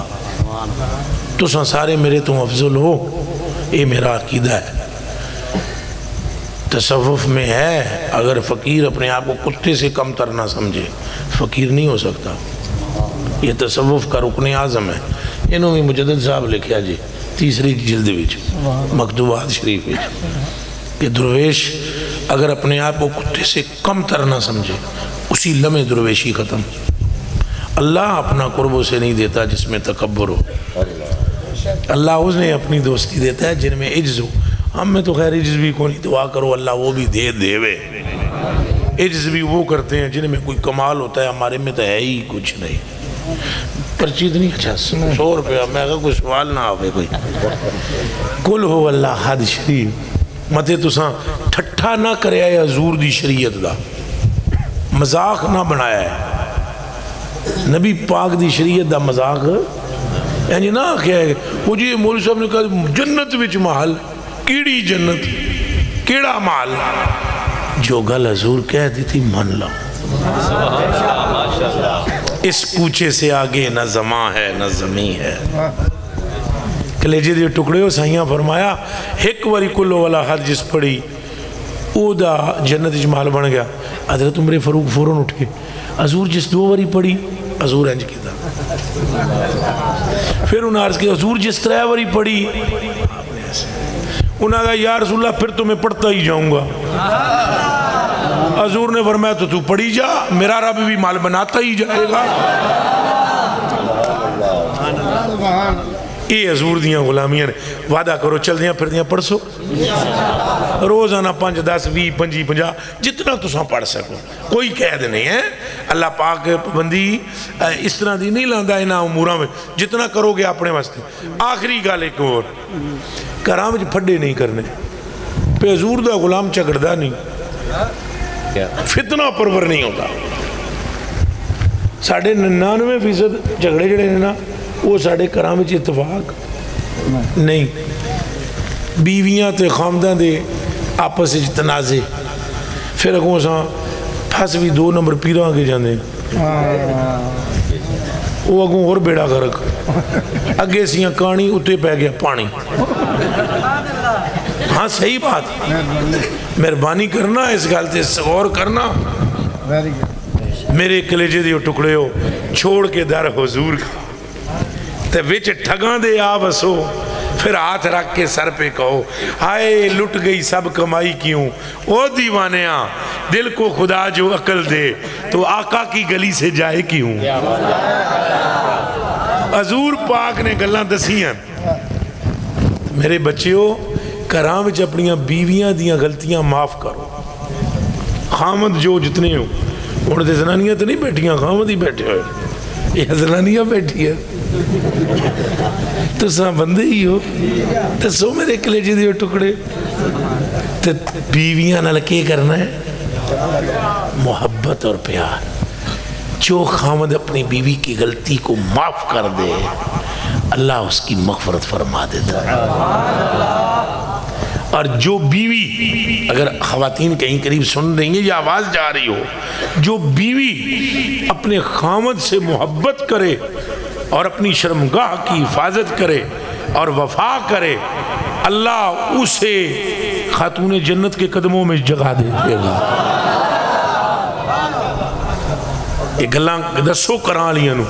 C: تو سارے میرے تو افضل ہو, یہ میرا عقیدہ ہے. تصوف میں ہے اگر فقیر اپنے آپ کو کتے سے کم تر نہ سمجھے فقیر نہیں ہو سکتا. یہ تصوف کا رکن اعظم ہے. انہوں نے مجدد صاحب لکھیا جی 3 جلد وچ مکتوبات شریف وچ کہ درویش اگر اپنے آپ کو کتے سے کم تر نہ سمجھے اسی لمحے درویشی ختم. اللہ اپنا قربوں سے نہیں دیتا جس میں تکبر ہو, اللہ اس نے اپنی دوستی دیتا ہے جن میں عجز ہو. ہم میں تو خیر عجز بھی کو نہیں, دعا کرو اللہ وہ بھی دے وے. عجز بھی وہ کرتے ہیں جن میں کوئی کمال ہوتا ہے, ہمارے میں تو ہے ہی کچھ نہیں. پرچی اتنی اچھا 100 روپیہ, میں اگر کوئی سوال نہ آوے کوئی. کل ہو اللہ حد شریف متے تساں ٹھٹھا نہ کریا ہے حضور دی شریعت دا, مذاق نہ بنایا ہے. نبی پاک دی شریعت دا مذاق یعنی نہ کیا ہے وہ جی مولوی صاحب نے کہا جنت وچ محل, کیڑی جنت کیڑا محل, جو گل حضور کہہ دی تھی من لو. اس کوچے سے آگے نہ زماں ہے نہ زمین ہے. کلیجے دے ٹکڑے ہو سائیاں فرمایا ایک واری کلو والا حد جس پڑی او دا جنت محل بن گیا. حضرت عمر فاروق فوراً اٹھ کے حضور جس 2 واری پڑی حضور انج کیتا. پھر انہوں نے عرض کیا حضور جس 3 واری پڑی, انہوں نے کہا یا رسول اللہ پھر تو میں پڑھتا ہی جاؤں گا. حضور نے فرمایا تو پڑھی جا, میرا رب بھی مال بناتا ہی جائے گا. یہ حضور دیاں غلامیاں نے. وعدہ کرو چل دیاں پھر دیاں پڑھ سو روزانہ 5 10 20 25 50 جتنا تساں پڑھ سکو, کوئی قید نہیں ہے. اللہ پاک پابندی اس طرح دی نہیں لاندا انہاں اموراں میں, جتنا کرو گے اپنے واسطے. آخری گل ایک اور, گھراں وچ پھڈے نہیں کرنے, پہ حضور دا غلام جھگڑدا نہیں, فتنہ پرور نہیں ہوتا. ساڑھے 99% جھگڑے جڑے ہیں نا وہ ساڑھے گھراں وچ اتفاق نہیں. بیویاں تے خامداں دے آپس وچ تنازع, پھر اگوں ساں پھس بھی 2 نمبر پیراں کے جاندے, وہ اگوں اور بیڑا غرق, اگے سیاں کانی اتے پہ گیا پانی. ہاں صحیح بات, مہربانی کرنا اس گل تے غور کرنا. میرے کلیجے دیو ٹکڑے ہو, چھوڑ کے در حضور کا تے وچ ٹھگاں دے آ وسو پھر ہاتھ رکھ کے سر پہ کہو ہائے لٹ گئی سب کمائی کیوں او دیوانیاں دل کو خدا جو عقل دے تو آقا کی گلی سے جائے کیوں حضور پاک نے گلاں دسیاں میرے بچیو کرام وچ اپنیاں بیویاں دیاں غلطیاں معاف کرو خامد جو جتنے ہو انہوں نے زنانیاں تو نہیں بیٹھیاں خامد ہی بیٹھے ہوئے یہ زنانیاں بیٹھی ہے تو ساں بندے ہی ہو تو سو میرے کلیجے دیو ٹکڑے تو بیویاں نال کے کرنا ہے محبت اور پیار جو خامد اپنی بیوی کی غلطی کو معاف کر دے اللہ اس کی مغفرت فرما دیتا ہے اور جو بیوی اگر خواتین کہیں قریب سن رہی ہیں یا آواز جا رہی ہو جو بیوی اپنے خامد سے محبت کرے اور اپنی شرمگاہ کی حفاظت کرے اور وفا کرے اللہ اسے خاتون جنت کے قدموں میں جگہ دے دے گا یہ گلاں دسو کران لیاں نو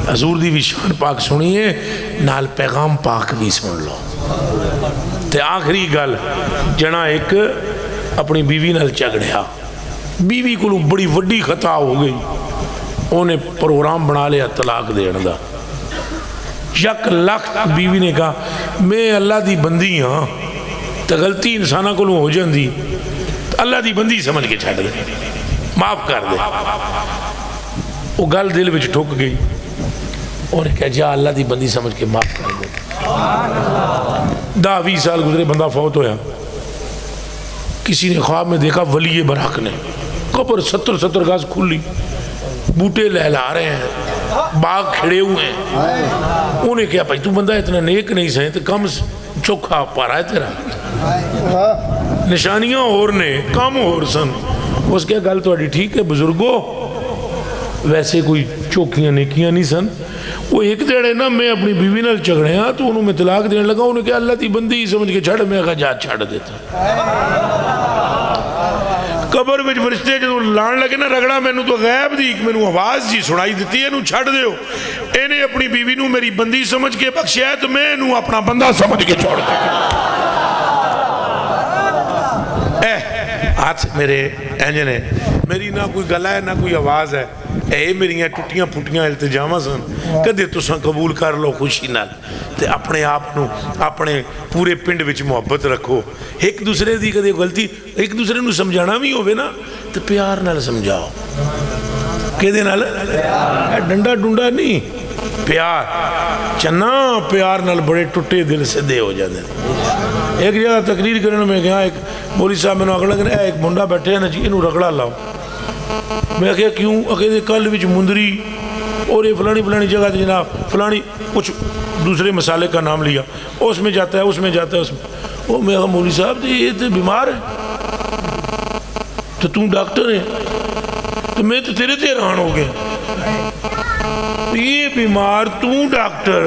C: حضور دی بھی شان پاک سنیے نال پیغام پاک بھی سن لو تے آخری گل جنا ایک اپنی بیوی نال جھگڑیا بیوی کو بڑی وڈی خطا ہو گئی انہیں پروگرام بنا لیا طلاق دینے دا یک لاکھ بیوی نے کہا میں اللہ دی بندی ہاں تو غلطی انسانہ کو ہو جاندی اللہ دی بندی سمجھ کے چھڑ دے معاف کر دے وہ گل دل وچ ٹھک گئی انہیں کہا جا اللہ دی بندی سمجھ کے معاف کر دے 10-20 سال گزرے بندہ فوت ہویا کسی نے خواب میں دیکھا ولی برحق نے قبر 70 گاز کھلی بوٹے لہلا رہے ہیں باغ کھڑے ہوئے ہیں انہیں کہا بھائی تو بندہ اتنا نیک نہیں سہیں تو کم چوکھا پارا ہے تیرا نشانیاں اور نے کم اور سن اس کیا گل تو ٹھیک ہے بزرگو ویسے کوئی چوکیاں نیکیاں نہیں سن وہ ایک دیڑے نا میں اپنی بیوی نال جھگڑے ہاں تو انہوں میں طلاق دینے لگا انہوں نے کہا اللہ دی بندی سمجھ کے چھڑ میں کہا جا چھڑ دیتا قبر وچ فرشتے جو لان لگے نا رگڑا میں تو غیب دی میں آواز جی سنائی دیتی ہے چھڑ دیو انہیں اپنی بیوی نو میری بندی سمجھ کے بخشیا ہے تو میں اپنا بندہ سمجھ کے چھوڑ دے ہاتھ میرے اینجن ہے میری نہ کوئی گلا ہے نہ کوئی آواز ہے اے میری ٹوٹیاں پھوٹیاں التجامہ سن کدے تساں قبول کر لو خوشی نال تے اپنے آپ نو اپنے پورے پنڈ وچ محبت رکھو ایک دوسرے دی کدے غلطی ایک دوسرے نو سمجھانا بھی ہوئے نا تے پیار نال سمجھاؤ کدے نال ڈنڈا ڈنڈا نہیں پیار چنا پیار نال بڑے ٹوٹے دل سے دے ہو جاتے ایک جگہ تقریر کرنے میں گیا ایک مولی صاحب میں نے اگلا کرنے ایک منڈا بیٹھے ہیں نا جی انہوں رگڑا لاؤ میں کہا کیوں اکیدے کل وچ مندری اور یہ فلانی جگہ تھی جناب فلانی کچھ دوسرے مسالے کا نام لیا اس میں جاتا ہے اس میں جاتا ہے اس میں وہ میں کہا مولی صاحب جی یہ تو بیمار ہے تو تم ڈاکٹر ہے تو میں تو تیرے حیران ہو گیا یہ بیمار تو ڈاکٹر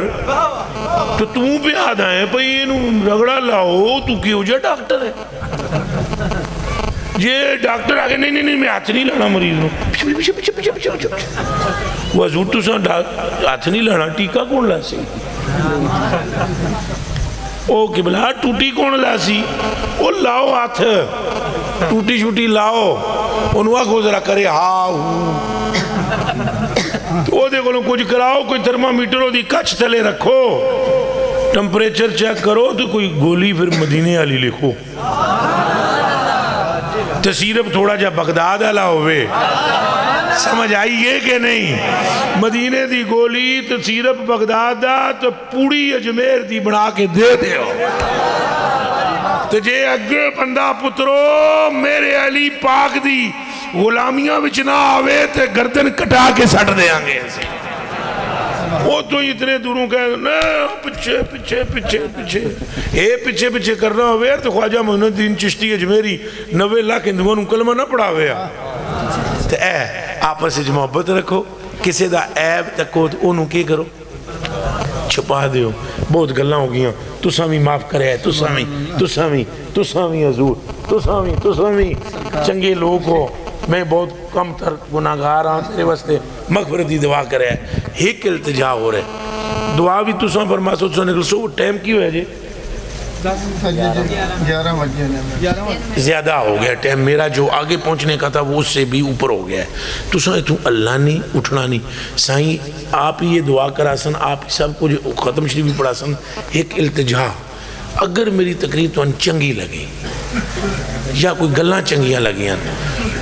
C: تو تم پہ آدھا ہے پہ یہ رگڑا لاؤ تو کیوں جا ڈاکٹر ہے یہ ڈاکٹر آگے نہیں میں ہاتھ نہیں لانا مریض نو وہ حضور تو ساں ہاتھ نہیں لانا ٹیکہ کون لاسی او قبلہ ٹوٹی کون لاسی او لاؤ ہاتھ ٹوٹی شوٹی لاؤ انہوں کو ذرا کرے ہاں وہ دیکھو کچھ کراؤ کوئی تھرمامیٹر ہو دی کچھ تلے رکھو ٹمپریچر چیک کرو تو کوئی گولی پھر مدینے والی لکھو تو سیرپ تھوڑا جا بغداد والا ہوئے سمجھ آئیے کہ نہیں مدینے دی گولی تو سیرپ بغداد دا تو پوڑی اجمیر دی بنا کے دے دے ہو تو جے اگے بندہ پترو میرے علی پاک دی غلامیاں وچ نہ آوے تے گردن کٹا کے سٹ دے آنگے وہ تو اتنے دوروں کہے نا پچھے پچھے پچھے پچھے اے پچھے پچھے کرنا ہوئے تو خواجہ محمد الدین چشتی اجمیری 90 لاکھ ہندوانوں کلمہ نہ پڑھا ہوئے تو اے آپس سے محبت رکھو کسے دا عیب تکو تو انہوں کی کرو چھپا دیو بہت گلہ ہو گیا تو سامی معاف کرے تو سامی حضور تو سامی چنگے لوگ ہو میں بہت کم تر گناہگار ہاں تیرے واسطے مغفرت دی دعا کرے ایک التجا ہو رہے دعا بھی تساں فرما سو نکل سو ٹائم کی ہوئے جی
D: 11 بجے
C: زیادہ ہو گیا ٹائم میرا جو آگے پہنچنے کا تھا وہ اس سے بھی اوپر ہو گیا ہے تو سائیں تو اللہ نہیں اٹھنا نہیں سائیں آپ ہی یہ دعا کرا سن آپ ہی سب کو جو ختم شریف بھی پڑھا سن ایک التجا اگر میری تقریر تو چنگی لگی یا کوئی گلاں چنگیاں لگیاں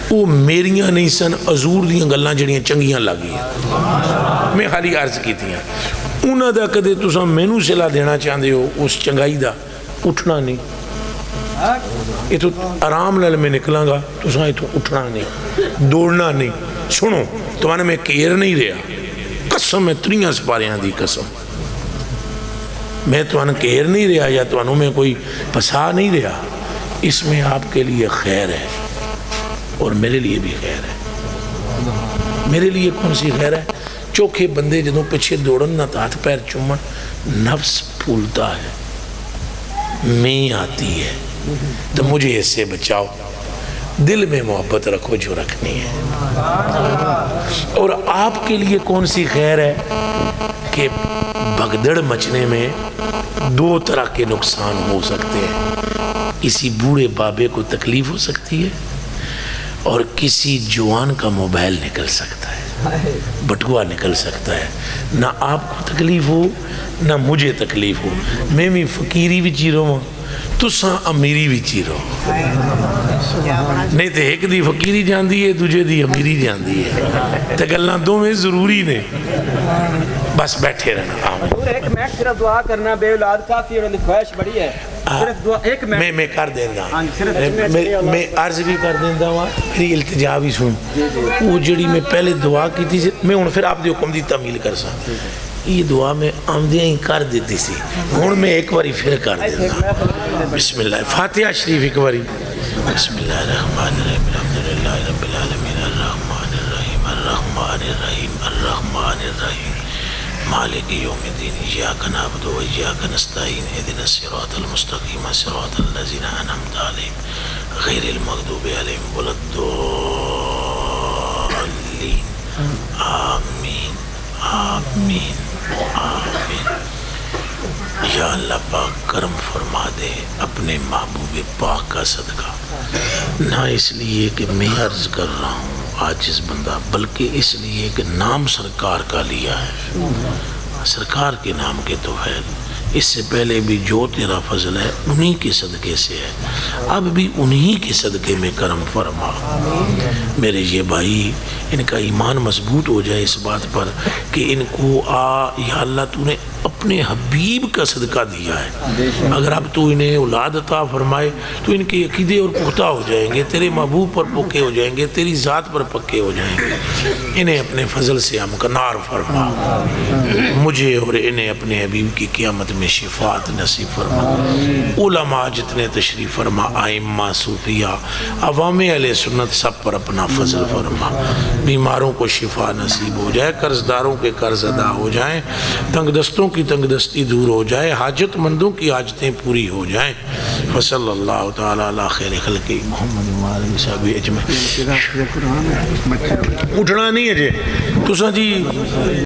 C: وہ میریاں نہیں سن حضور دیاں گلاں جڑیاں چنگیاں لگیاں میں خالی عرض کی تھیاں انہاں دا کدے تساں مینوں صلاح دینا چاہندے ہو اس چنگائی دا اٹھنا نہیں یہ تو آرام لال میں نکلاں گا تساں یہ تو اٹھنا نہیں دوڑنا نہیں سنو تمہارے میں کیر نہیں رہا قسم ہے 3 سپاریاں دی قسم میں تمہارے کیر نہیں رہا یا تمہارے میں کوئی پسا نہیں رہا اس میں آپ کے لیے خیر ہے اور میرے لیے بھی خیر ہے میرے لیے کون سی خیر ہے چوکھے بندے جدوں پیچھے دوڑن نہ ہاتھ پیر چومن نفس پھولتا ہے میں آتی ہے تو مجھے اس سے بچاؤ دل میں محبت رکھو جو رکھنی ہے اور آپ کے لیے کون سی خیر ہے کہ بھگدڑ مچنے میں 2 طرح کے نقصان ہو سکتے ہیں کسی بوڑھے بابے کو تکلیف ہو سکتی ہے اور کسی جوان کا موبائل نکل سکتا ہے بٹوا نکل سکتا ہے نہ آپ کو تکلیف ہو نہ مجھے تکلیف ہو میں بھی فقیری بھی چیروں ہوں تساں امیری بھی چیروں نہیں تو ایک دی فقیری جان دی ہے دوجے دی امیری جان دی ہے تو گلاں دو میں ضروری نے بس بیٹھے رہنا
E: ایک منٹ صرف دعا کرنا بے اولاد کافی اور خواہش بڑی ہے صرف دعا ایک منٹ
C: میں کر دیندہ میں عرض بھی کر دیندہ ہوں میری التجا بھی سن وہ جڑی میں پہلے دعا کی تھی میں ہوں پھر آپ دی حکم دی تعمیل کر سا یہ دعا میں آمدیاں ہی کر دیتی سی ہوں میں ایک باری پھر کر دیندہ بسم اللہ فاتحہ شریف ایک باری بسم اللہ الرحمن الرحیم الحمدللہ رب العالمین الرحمن الرحیم الرحمن الرحیم الرحمن الرحیم مالک یوم الدین ایاک نعبد و ایاک نستعین اهدنا الصراط المستقیم صراط الذین انعمت علیہم غیر المغضوب علیہم ولا الضالین آمین آمین آمین یا اللہ پاک کرم فرما دے اپنے محبوب پاک کا صدقہ نہ اس لیے کہ میں عرض کر رہا ہوں عاجز بندہ بلکہ اس لیے کہ نام سرکار کا لیا ہے سرکار کے نام کے تو ہے اس سے پہلے بھی جو تیرا فضل ہے انہی کے صدقے سے ہے اب بھی انہی کے صدقے میں کرم فرما میرے یہ بھائی ان کا ایمان مضبوط ہو جائے اس بات پر کہ ان کو یا اللہ تو نے اپنے حبیب کا صدقہ دیا ہے اگر اب تو انہیں اولاد عطا فرمائے تو ان کے عقیدے اور پختہ ہو جائیں گے تیرے محبوب پر پکے ہو جائیں گے تیری ذات پر پکے ہو جائیں گے انہیں اپنے فضل سے ہمکنار فرما مجھے اور انہیں اپنے حبیب کی قیامت میں شفاعت نصیب فرما علماء جتنے تشریف فرما ائمہ صوفیہ عوام اہل سنت سب پر اپنا فضل فرما بیماروں کو شفا نصیب ہو جائے قرض داروں کے قرض ادا ہو جائیں تنگ دستوں کی تنگ دستی دور ہو جائے حاجت مندوں کی حاجتیں پوری ہو جائیں وصلی اللہ تعالی علی خیر خلق محمد وآلہ وصحبہ اجمعین اٹھنا نہیں ہے جی تساں جی